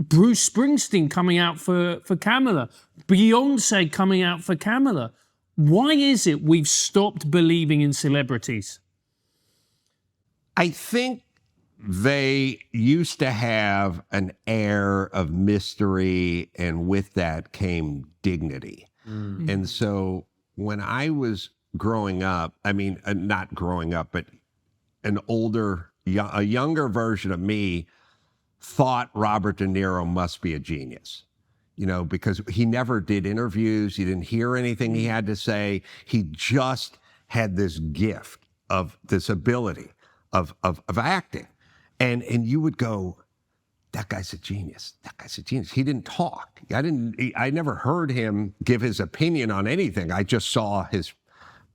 Bruce Springsteen coming out for Kamala, Beyonce coming out for Kamala. Why is it we've stopped believing in celebrities? I think they used to have an air of mystery, and with that came dignity. And so when I was growing up, I mean, not growing up, but a younger version of me thought Robert De Niro must be a genius, because he never did interviews. You didn't hear anything he had to say. He just had this gift of this ability of acting. And you would go, that guy's a genius. That guy's a genius. He didn't talk. I never heard him give his opinion on anything. I just saw his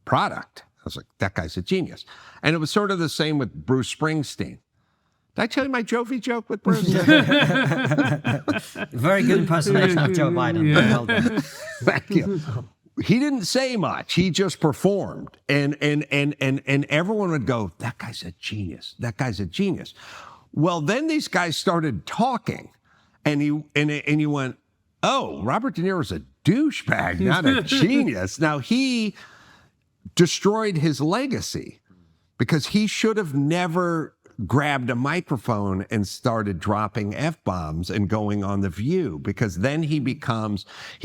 product. I was like, that guy's a genius. And it was sort of the same with Bruce Springsteen. Did I tell you my Jovi joke with Bruce? Very good impersonation of Joe Biden. Well done. Thank you. He didn't say much. He just performed. And everyone would go, that guy's a genius. That guy's a genius. Well, then these guys started talking, and you went, oh, Robert De Niro's a douchebag, not a genius. Now, he destroyed his legacy because he should have never grabbed a microphone and started dropping F-bombs and going on The View, because then he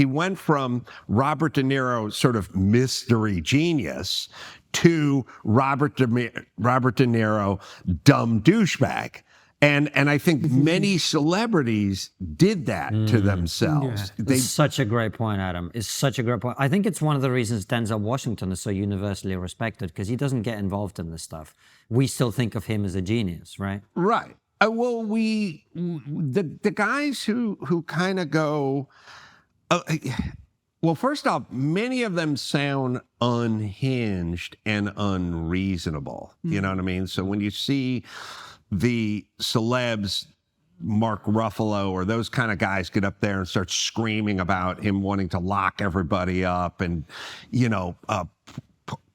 went from Robert De Niro sort of mystery genius to Robert De Niro dumb douchebag. And I think many celebrities did that to themselves. Yeah. It's such a great point, Adam. It's such a great point. I think it's one of the reasons Denzel Washington is so universally respected, because he doesn't get involved in this stuff. We still think of him as a genius, right? Right. Well, the guys who kind of go, well, first off, many of them sound unhinged and unreasonable. You know what I mean? So when you see the celebs, Mark Ruffalo or those kind of guys, get up there and start screaming about him wanting to lock everybody up and,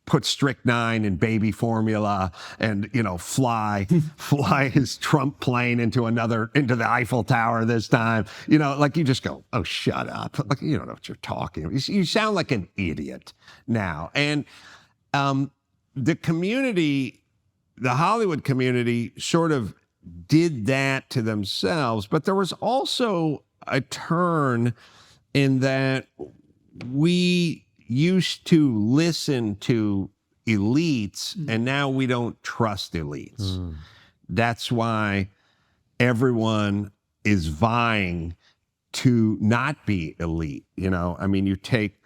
put strychnine in baby formula and, fly his Trump plane into the Eiffel Tower this time, you just go, oh, shut up. Like, you don't know what you're talking about. You sound like an idiot now. And the Hollywood community sort of did that to themselves, but there was also a turn in that we used to listen to elites, and now we don't trust elites. That's why everyone is vying to not be elite. You take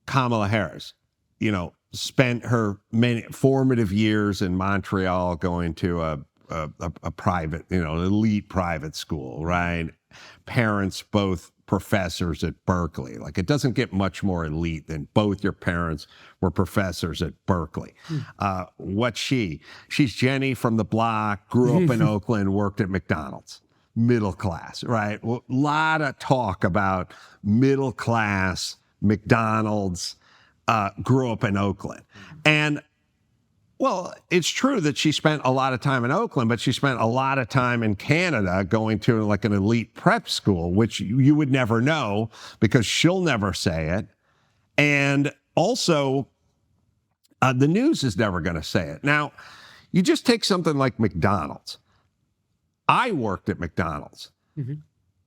Kamala Harris, spent her many formative years in Montreal going to a private, elite private school, right? Parents both professors at Berkeley. Like, it doesn't get much more elite than both your parents were professors at Berkeley. What's she? She's Jenny from the block, grew up in Oakland, worked at McDonald's. Middle class, right? Well, a lot of talk about middle class, McDonald's, grew up in Oakland. And, well, it's true that she spent a lot of time in Oakland, but she spent a lot of time in Canada going to like an elite prep school, which you would never know because she'll never say it. And also, the news is never going to say it. Now, you just take something like McDonald's. I worked at McDonald's.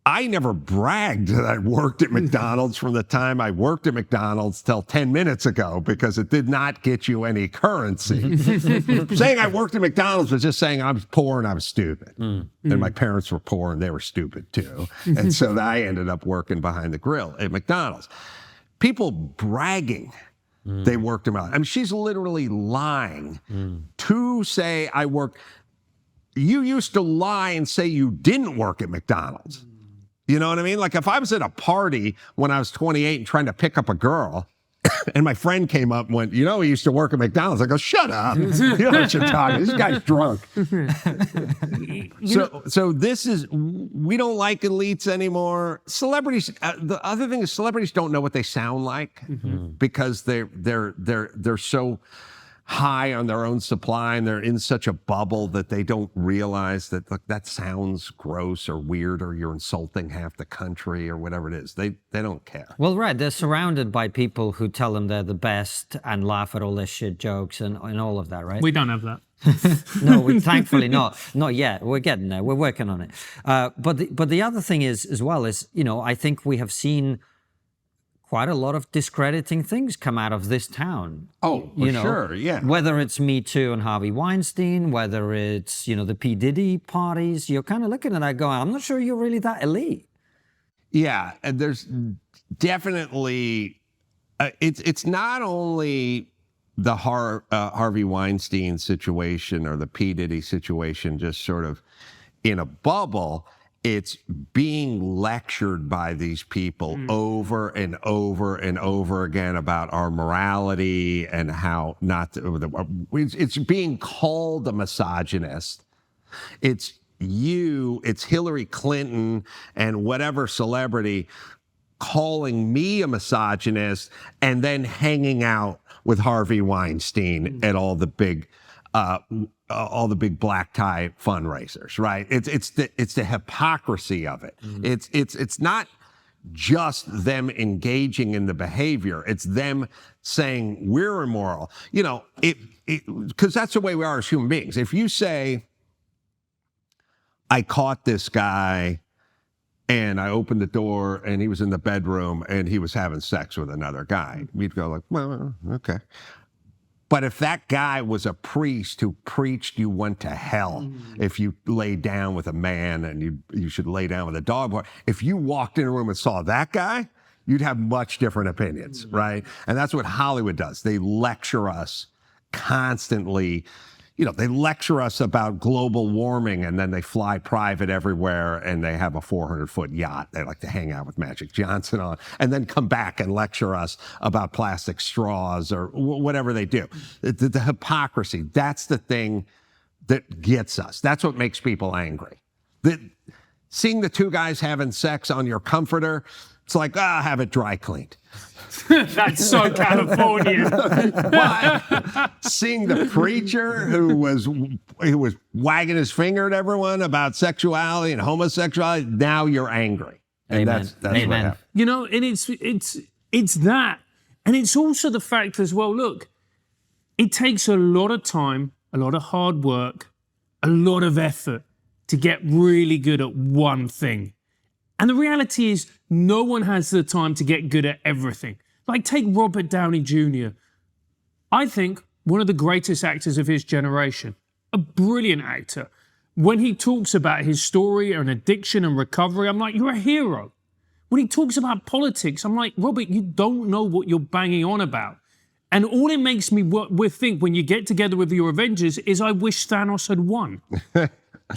I never bragged that I worked at McDonald's from the time I worked at McDonald's till 10 minutes ago, because it did not get you any currency. Saying I worked at McDonald's was just saying I was poor and I was stupid. And my parents were poor and they were stupid too. And so I ended up working behind the grill at McDonald's. People bragging they worked at McDonald's. I mean, she's literally lying to say I worked. You used to lie and say you didn't work at McDonald's. You know what I mean? Like, if I was at a party when I was 28 and trying to pick up a girl, and my friend came up and went, he used to work at McDonald's. I go, shut up. You know what you're talking. This guy's drunk. So this is, we don't like elites anymore. Celebrities, the other thing is celebrities don't know what they sound like because they're so high on their own supply and they're in such a bubble that they don't realize that, look, that sounds gross or weird or you're insulting half the country or whatever it is. They don't care. Well, right. They're surrounded by people who tell them they're the best and laugh at all their shit jokes and all of that, right? We don't have that. No, thankfully not yet. We're getting there. We're working on it. But the other thing is, as well, is, I think we have seen quite a lot of discrediting things come out of this town. Oh, for sure, yeah. Whether it's Me Too and Harvey Weinstein, whether it's, the P. Diddy parties, you're kind of looking at that going, I'm not sure you're really that elite. Yeah, and there's definitely, it's not only the Harvey Weinstein situation or the P. Diddy situation just sort of in a bubble. It's being lectured by these people over and over and over again about our morality and how not to, it's being called a misogynist. It's Hillary Clinton and whatever celebrity calling me a misogynist and then hanging out with Harvey Weinstein at all the big black tie fundraisers, right? It's the hypocrisy of it. It's not just them engaging in the behavior. It's them saying we're immoral. Because that's the way we are as human beings. If you say, I caught this guy and I opened the door and he was in the bedroom and he was having sex with another guy, we'd go like, well, okay. But if that guy was a priest who preached you went to hell if you lay down with a man and you should lay down with a dog, if you walked in a room and saw that guy, you'd have much different opinions, right? And that's what Hollywood does. They lecture us constantly. They lecture us about global warming and then they fly private everywhere and they have a 400-foot yacht they like to hang out with Magic Johnson on and then come back and lecture us about plastic straws or whatever they do. The hypocrisy, that's the thing that gets us. That's what makes people angry. Seeing the two guys having sex on your comforter, it's like, have it dry cleaned. That's so California. But seeing the preacher who was wagging his finger at everyone about sexuality and homosexuality, now you're angry. And Amen. that's what happened. And it's that. And it's also the fact as well, look, it takes a lot of time, a lot of hard work, a lot of effort to get really good at one thing. And the reality is, no one has the time to get good at everything. Like, take Robert Downey Jr. I think one of the greatest actors of his generation, a brilliant actor. When he talks about his story and addiction and recovery, I'm like, you're a hero. When he talks about politics, I'm like, Robert, you don't know what you're banging on about. And all it makes me think when you get together with your Avengers is I wish Thanos had won. Do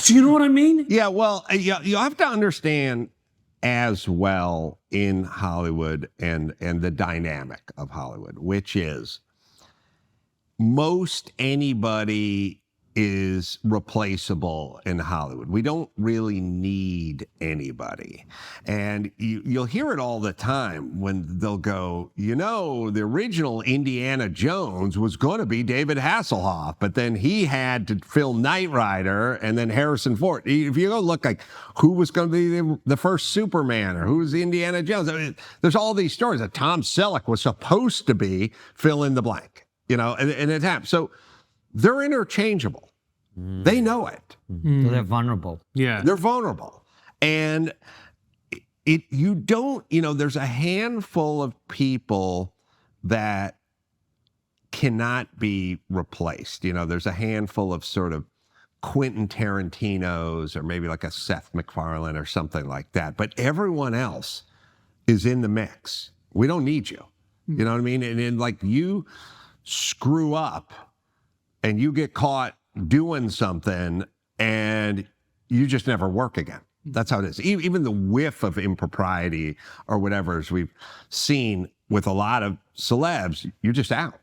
you know what I mean? Yeah, well, you have to understand as well in Hollywood and the dynamic of Hollywood, which is most anybody is replaceable in Hollywood. We don't really need anybody. And you'll hear it all the time when they'll go, the original Indiana Jones was going to be David Hasselhoff, but then he had to film Knight Rider and then Harrison Ford. If you go look like who was going to be the first Superman or who was Indiana Jones, I mean, there's all these stories that Tom Selleck was supposed to be fill in the blank, and it happened. So they're interchangeable. They know it. So they're vulnerable. Yeah. They're vulnerable. And there's a handful of people that cannot be replaced. There's a handful of sort of Quentin Tarantino's or maybe like a Seth MacFarlane or something like that. But everyone else is in the mix. We don't need you. You know what I mean? And like you screw up and you get caught doing something and you just never work again. That's how it is. Even the whiff of impropriety or whatever, as we've seen with a lot of celebs, you're just out.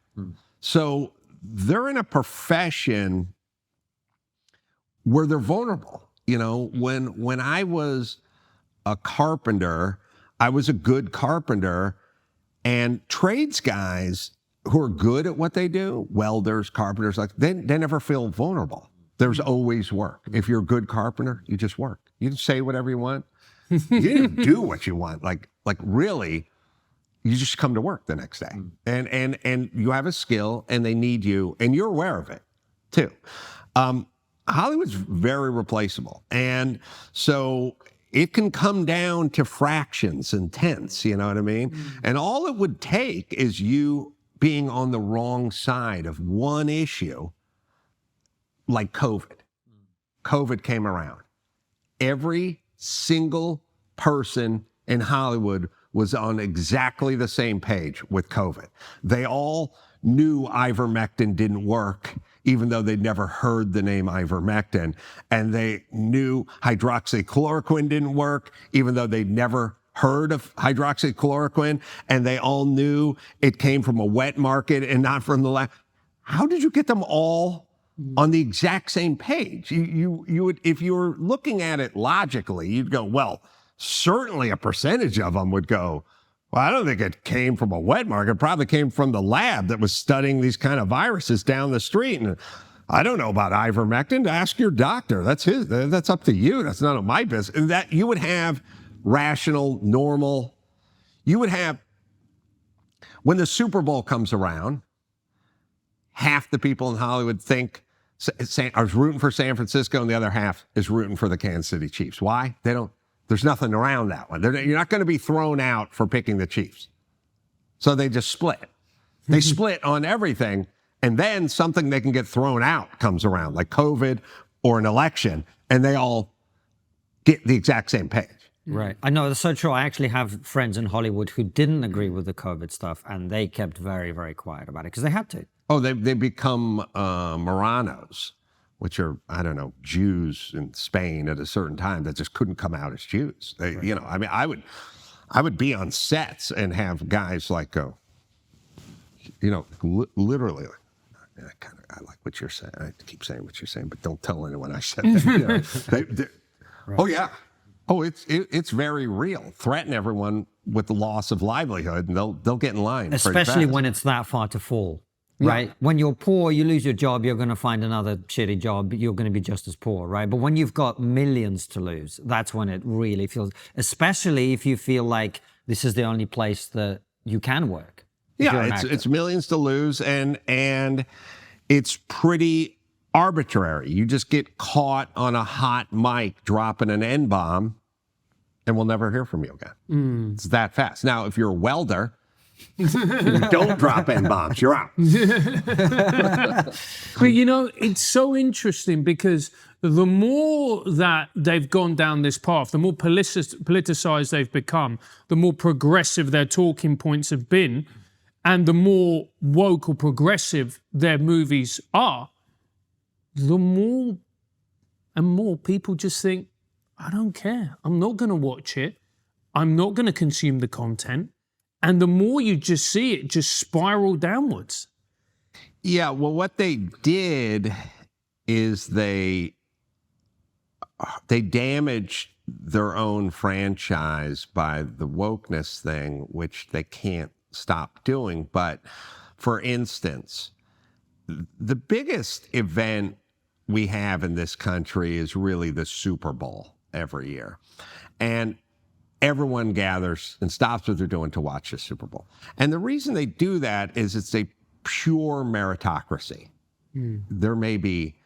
So they're in a profession where they're vulnerable. When I was a carpenter, I was a good carpenter, and trades guys who are good at what they do, welders, carpenters, they never feel vulnerable. There's always work. If you're a good carpenter, you just work. You can say whatever you want. You didn't do what you want. Like really, you just come to work the next day. And you have a skill and they need you and you're aware of it too. Hollywood's very replaceable. And so it can come down to fractions and tenths, you know what I mean? And all it would take is you being on the wrong side of one issue, like COVID. COVID came around. Every single person in Hollywood was on exactly the same page with COVID. They all knew ivermectin didn't work, even though they'd never heard the name ivermectin. And they knew hydroxychloroquine didn't work, even though they'd never heard of hydroxychloroquine. And they all knew it came from a wet market and not from the lab. How did you get them all on the exact same page? You would, if you were looking at it logically, you'd go, well, certainly a percentage of them would go, well, I don't think it came from a wet market. It probably came from the lab that was studying these kind of viruses down the street. And I don't know about ivermectin. Ask your doctor. That's up to you. That's none of my business. And that you would have rational, normal. You would have, when the Super Bowl comes around, half the people in Hollywood think are rooting for San Francisco, and the other half is rooting for the Kansas City Chiefs. Why? There's nothing around that one. You're not going to be thrown out for picking the Chiefs. So they just split. They split on everything, and then something they can get thrown out comes around, like COVID or an election, and they all get the exact same page. Right. I know, that's so true. I actually have friends in Hollywood who didn't agree with the COVID stuff, and they kept very, very quiet about it because they had to. Oh, they become Moranos, which are, I don't know, Jews in Spain at a certain time that just couldn't come out as Jews. They, right. You know, I mean, I would be on sets and have guys like go, you know, literally, I like what you're saying. I keep saying what you're saying, but don't tell anyone I said that. You know, right. Oh yeah, oh it's very real. Threaten everyone with the loss of livelihood, and they'll get in line. Especially when it's that far to fall. Right? Yeah. When you're poor, you lose your job, you're going to find another shitty job, you're going to be just as poor, right? But when you've got millions to lose, that's when it really feels, especially if you feel like this is the only place that you can work. Yeah, it's millions to lose, and it's pretty arbitrary. You just get caught on a hot mic dropping an N-bomb, and we'll never hear from you again. It's that fast. Now, if you're a welder, don't drop N-bombs, you're out. But you know, it's so interesting because the more that they've gone down this path, the more politicized they've become, the more progressive their talking points have been, and the more woke or progressive their movies are, the more and more people just think, I don't care. I'm not going to watch it. I'm not going to consume the content. And the more you just see it just spiral downwards. Yeah, well, what they did is they damaged their own franchise by the wokeness thing, which they can't stop doing. But for instance, the biggest event we have in this country is really the Super Bowl every year. And everyone gathers and stops what they're doing to watch the Super Bowl. And the reason they do that is it's a pure meritocracy. There may be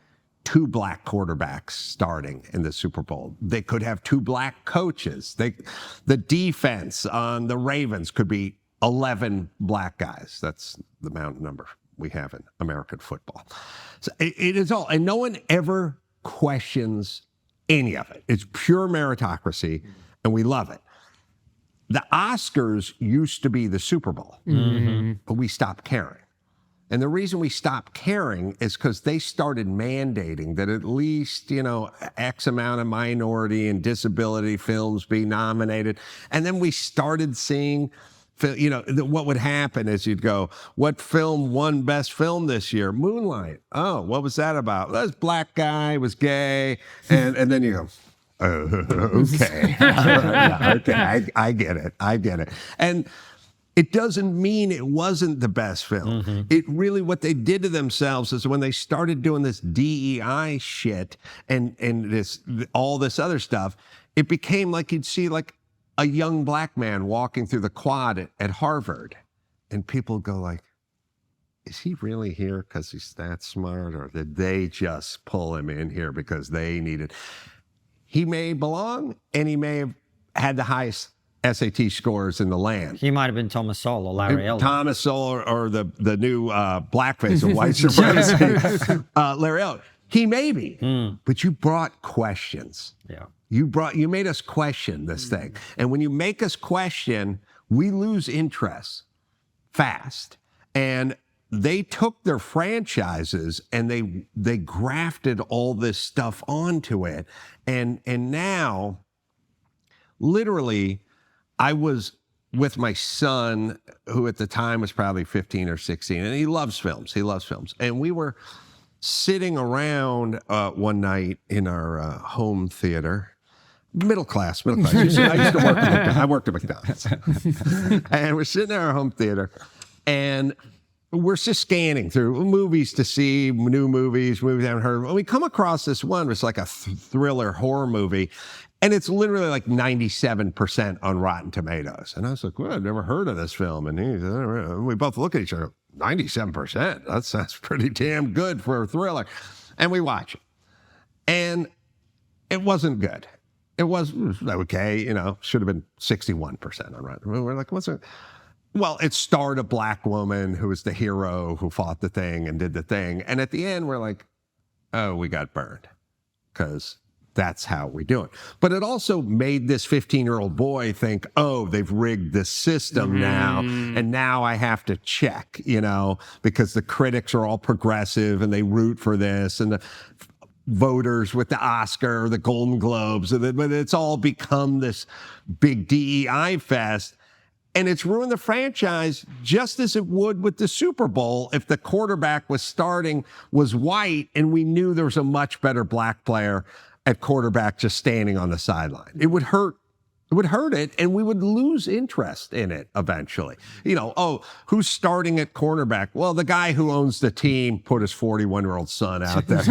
2 black quarterbacks starting in the Super Bowl. They could have 2 black coaches. The defense on the Ravens could be 11 black guys. That's the amount number we have in American football. So it is all, and no one ever questions any of it. It's pure meritocracy, and we love it. The Oscars used to be the Super Bowl, but we stopped caring. And the reason we stopped caring is because they started mandating that at least, you know, X amount of minority and disability films be nominated. And then we started seeing, you know, what would happen is you'd go, what film won best film this year? Moonlight. Oh, what was that about? Well, this black guy was gay. And then you go, okay. Yeah, okay. I get it. And it doesn't mean it wasn't the best film. It really, what they did to themselves is when they started doing this DEI shit and all this other stuff, it became like you'd see like a young black man walking through the quad at Harvard, and people go like, is he really here because he's that smart, or did they just pull him in here because they needed? he may belong, and he may have had the highest SAT scores in the land. He might have been Thomas Sowell or Larry Elder. Thomas Sowell or the new blackface of white supremacy, Larry Elder. He may be, but you brought questions. Yeah. You made us question this thing. And when you make us question, we lose interest fast. And they took their franchises and they grafted all this stuff onto it. And now, literally, I was with my son, who at the time was probably 15 or 16, and he loves films. And we were sitting around one night in our home theater, middle class. I used to work I worked at McDonald's. And we're sitting in our home theater, and we're just scanning through movies to see new movies I haven't heard of. And we come across this one, it's like a thriller horror movie, and it's literally like 97% on Rotten Tomatoes. And I was like, well, I've never heard of this film. And we both look at each other, 97%? That sounds pretty damn good for a thriller. And we watch it. And it wasn't good. It was okay, should have been 61% on Rotten. We're like, what's it? Well, it starred a black woman who was the hero who fought the thing and did the thing. And at the end, we're like, oh, we got burned, because that's how we do it. But it also made this 15-year-old boy think, oh, they've rigged the system now, and now I have to check, because the critics are all progressive and they root for this, and the voters with the Oscar, the Golden Globes, but it's all become this big DEI fest. And it's ruined the franchise just as it would with the Super Bowl if the quarterback was white and we knew there was a much better black player at quarterback just standing on the sideline. It would hurt. It would hurt it, and we would lose interest in it eventually. Who's starting at cornerback? Well, the guy who owns the team put his 41-year-old son out there.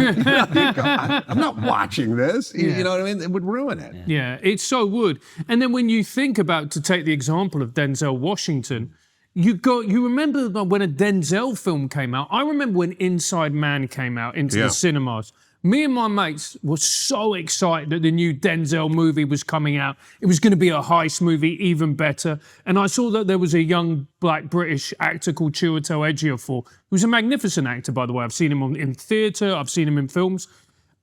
I'm not watching this. You know what I mean? It would ruin it. Yeah, it so would. And then when you think about, to take the example of Denzel Washington, you remember when a Denzel film came out? I remember when Inside Man came out into the cinemas. Me and my mates were so excited that the new Denzel movie was coming out. It was going to be a heist movie, even better. And I saw that there was a young black British actor called Chiwetel Ejiofor, who's a magnificent actor, by the way. I've seen him in theatre. I've seen him in films.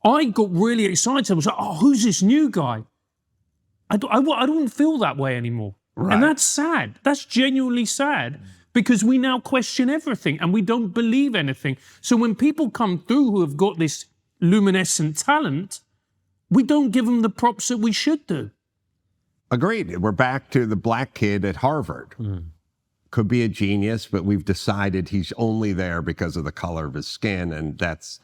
I got really excited. I was like, oh, who's this new guy? I don't feel that way anymore. Right. And that's sad. That's genuinely sad, because we now question everything and we don't believe anything. So when people come through who have got this luminescent talent, we don't give them the props that we should do. Agreed. We're back to the black kid at Harvard. Could be a genius, but we've decided he's only there because of the color of his skin, and that's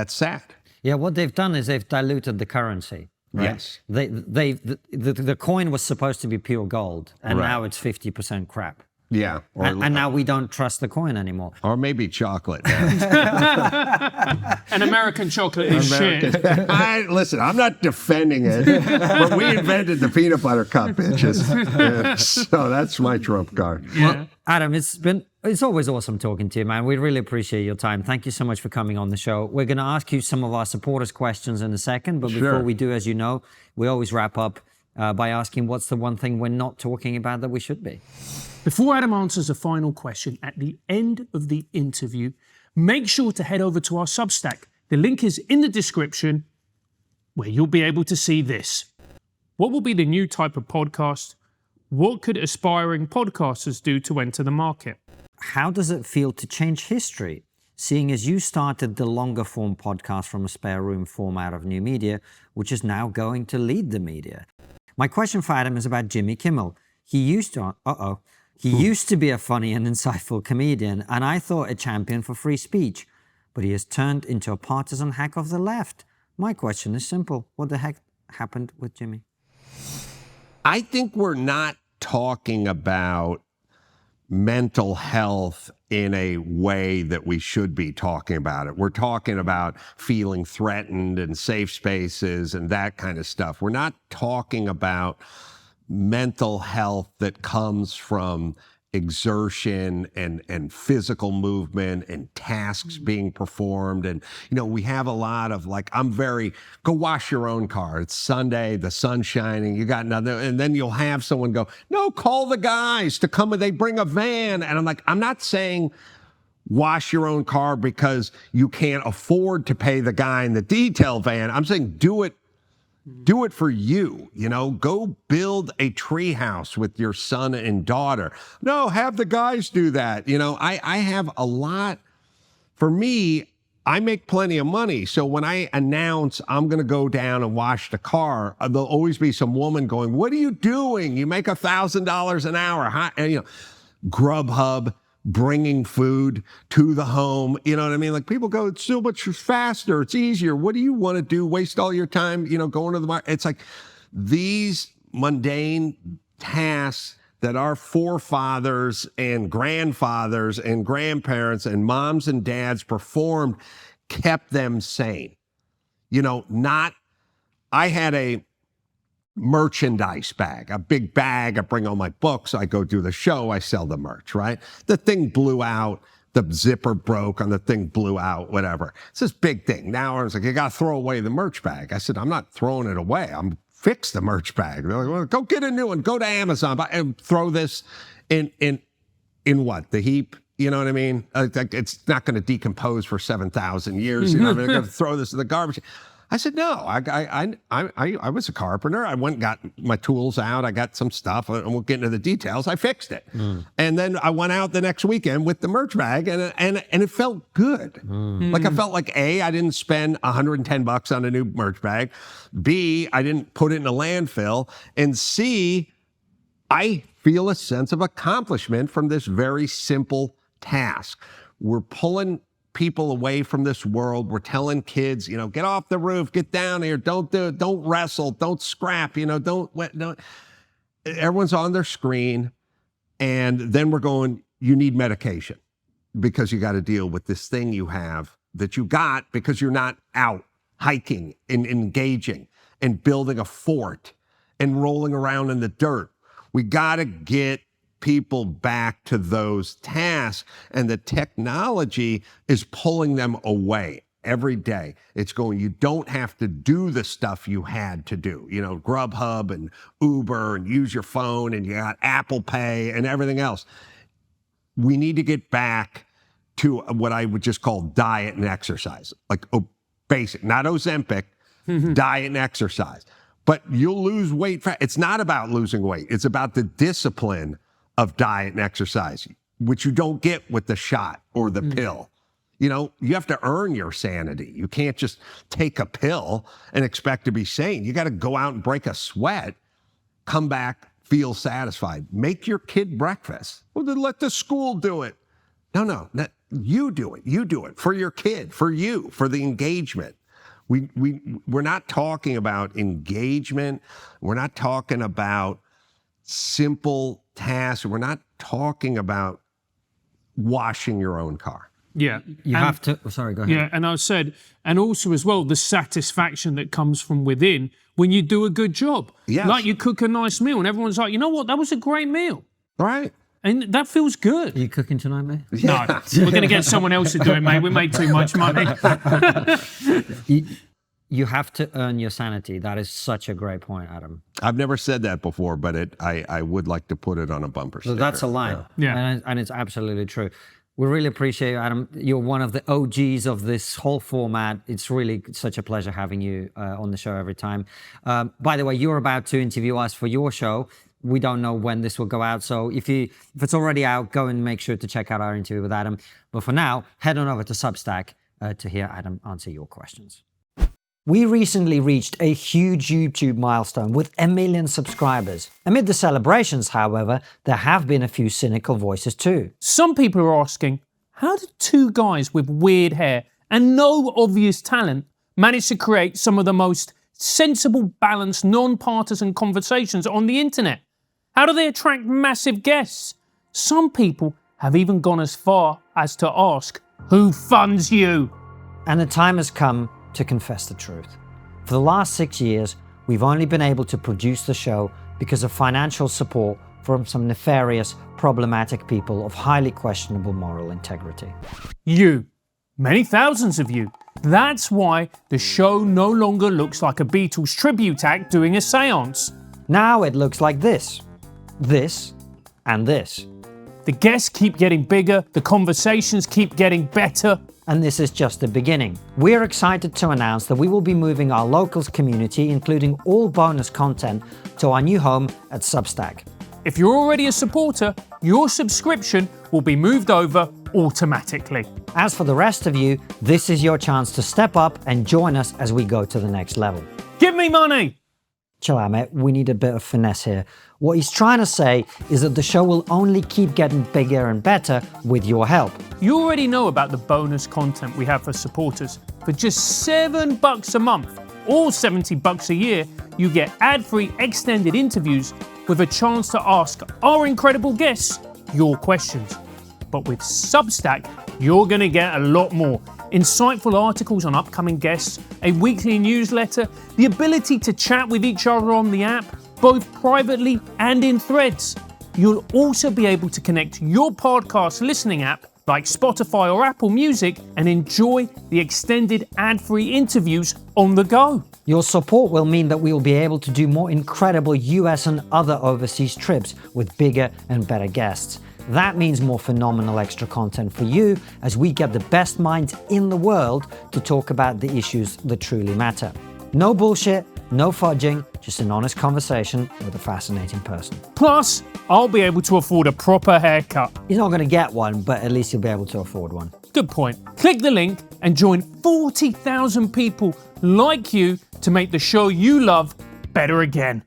sad. Yeah, what they've done is they've diluted the currency. Right? Yes. The coin was supposed to be pure gold, and now it's 50% crap. Yeah. And now we don't trust the coin anymore. Or maybe chocolate. And American chocolate is shit. Listen, I'm not defending it, but we invented the peanut butter cup, bitches. So that's my trump card. Yeah. Well, Adam, it's always awesome talking to you, man. We really appreciate your time. Thank you so much for coming on the show. We're going to ask you some of our supporters' questions in a second, but before we do, as you know, we always wrap up by asking what's the one thing we're not talking about that we should be. Before Adam answers the final question at the end of the interview, make sure to head over to our Substack. The link is in the description, where you'll be able to see this. What will be the new type of podcast? What could aspiring podcasters do to enter the market? How does it feel to change history, seeing as you started the longer form podcast from a spare room format of new media, which is now going to lead the media? My question for Adam is about Jimmy Kimmel. He used to be a funny and insightful comedian, and I thought a champion for free speech, but he has turned into a partisan hack of the left. My question is simple. What the heck happened with Jimmy? I think we're not talking about mental health in a way that we should be talking about it. We're talking about feeling threatened and safe spaces and that kind of stuff. We're not talking about mental health that comes from exertion and physical movement and tasks being performed. And, we have a lot of like, go wash your own car. It's Sunday, the sun's shining, you got nothing. And then you'll have someone go, no, call the guys to come and they bring a van. And I'm like, I'm not saying wash your own car because you can't afford to pay the guy in the detail van. I'm saying do it for you, go build a tree house with your son and daughter. No, have the guys do that. I have a lot. For me, I make plenty of money. So when I announce I'm going to go down and wash the car, there'll always be some woman going, what are you doing? You make $1,000 an hour. Huh? And, Grubhub, bringing food to the home. You know what I mean? Like people go, it's so much faster. It's easier. What do you want to do? Waste all your time, going to the market. It's like these mundane tasks that our forefathers and grandfathers and grandparents and moms and dads performed kept them sane. I had a merchandise bag, a big bag. I bring all my books. I go do the show. I sell the merch, right? The thing blew out. The zipper broke and the thing blew out, whatever. It's this big thing. Now I was like, you got to throw away the merch bag. I said, I'm not throwing it away. I'm fix the merch bag. They're like, well, go get a new one. Go to Amazon and throw this in what? The heap? You know what I mean? It's not going to decompose for 7,000 years. I'm going to throw this in the garbage. I said, no, I was a carpenter. I went and got my tools out. I got some stuff. I won't get into the details. I fixed it. And then I went out the next weekend with the merch bag and it felt good. Like I felt like A, I didn't spend $110 on a new merch bag. B, I didn't put it in a landfill. And C, I feel a sense of accomplishment from this very simple task. We're pulling people away from this world. We're telling kids, get off the roof, get down here, don't do it, don't wrestle, don't scrap, don't. Everyone's on their screen. And then we're going, you need medication because you got to deal with this thing you have that you got because you're not out hiking and engaging and building a fort and rolling around in the dirt. We got to get people back to those tasks, and the technology is pulling them away every day. It's going, you don't have to do the stuff you had to do, Grubhub and Uber and use your phone and you got Apple Pay and everything else. We need to get back to what I would just call diet and exercise, like basic, not Ozempic, diet and exercise. But you'll lose weight. It's not about losing weight. It's about the discipline of diet and exercise, which you don't get with the shot or the pill. You have to earn your sanity. You can't just take a pill and expect to be sane. You got to go out and break a sweat, come back, feel satisfied. Make your kid breakfast. Well, then let the school do it. No, you do it. You do it for your kid, for you, for the engagement. We're not talking about engagement. We're not talking about simple tasks. We're not talking about washing your own car. Yeah. You have to, sorry, go ahead. Yeah, and I said, and also as well, the satisfaction that comes from within when you do a good job. Yes. Like you cook a nice meal and everyone's like, you know what, that was a great meal. Right. And that feels good. Are you cooking tonight, mate? No, we're going to get someone else to do it, mate. We made too much money. You have to earn your sanity. That is such a great point, Adam. I've never said that before, but I would like to put it on a bumper sticker. So that's a line. Yeah. And it's absolutely true. We really appreciate you, Adam. You're one of the OGs of this whole format. It's really such a pleasure having you on the show every time. By the way, you're about to interview us for your show. We don't know when this will go out. So if it's already out, go and make sure to check out our interview with Adam. But for now, head on over to Substack to hear Adam answer your questions. We recently reached a huge YouTube milestone with 1 million subscribers. Amid the celebrations, however, there have been a few cynical voices too. Some people are asking, how did two guys with weird hair and no obvious talent manage to create some of the most sensible, balanced, non-partisan conversations on the internet? How do they attract massive guests? Some people have even gone as far as to ask, who funds you? And the time has come to confess the truth. For the last 6 years, we've only been able to produce the show because of financial support from some nefarious, problematic people of highly questionable moral integrity. You. Many thousands of you. That's why the show no longer looks like a Beatles tribute act doing a seance. Now it looks like this, and this. The guests keep getting bigger, the conversations keep getting better. And this is just the beginning. We're excited to announce that we will be moving our locals community, including all bonus content, to our new home at Substack. If you're already a supporter, your subscription will be moved over automatically. As for the rest of you, this is your chance to step up and join us as we go to the next level. Give me money! Chill out, mate. We need a bit of finesse here. What he's trying to say is that the show will only keep getting bigger and better with your help. You already know about the bonus content we have for supporters. For just $7 a month or $70 a year, you get ad-free extended interviews with a chance to ask our incredible guests your questions. But with Substack, you're going to get a lot more. Insightful articles on upcoming guests, a weekly newsletter, the ability to chat with each other on the app, both privately and in threads. You'll also be able to connect your podcast listening app like Spotify or Apple Music and enjoy the extended ad-free interviews on the go. Your support will mean that we will be able to do more incredible US and other overseas trips with bigger and better guests. That means more phenomenal extra content for you as we get the best minds in the world to talk about the issues that truly matter. No bullshit, no fudging, just an honest conversation with a fascinating person. Plus, I'll be able to afford a proper haircut. He's not going to get one, but at least he'll be able to afford one. Good point. Click the link and join 40,000 people like you to make the show you love better again.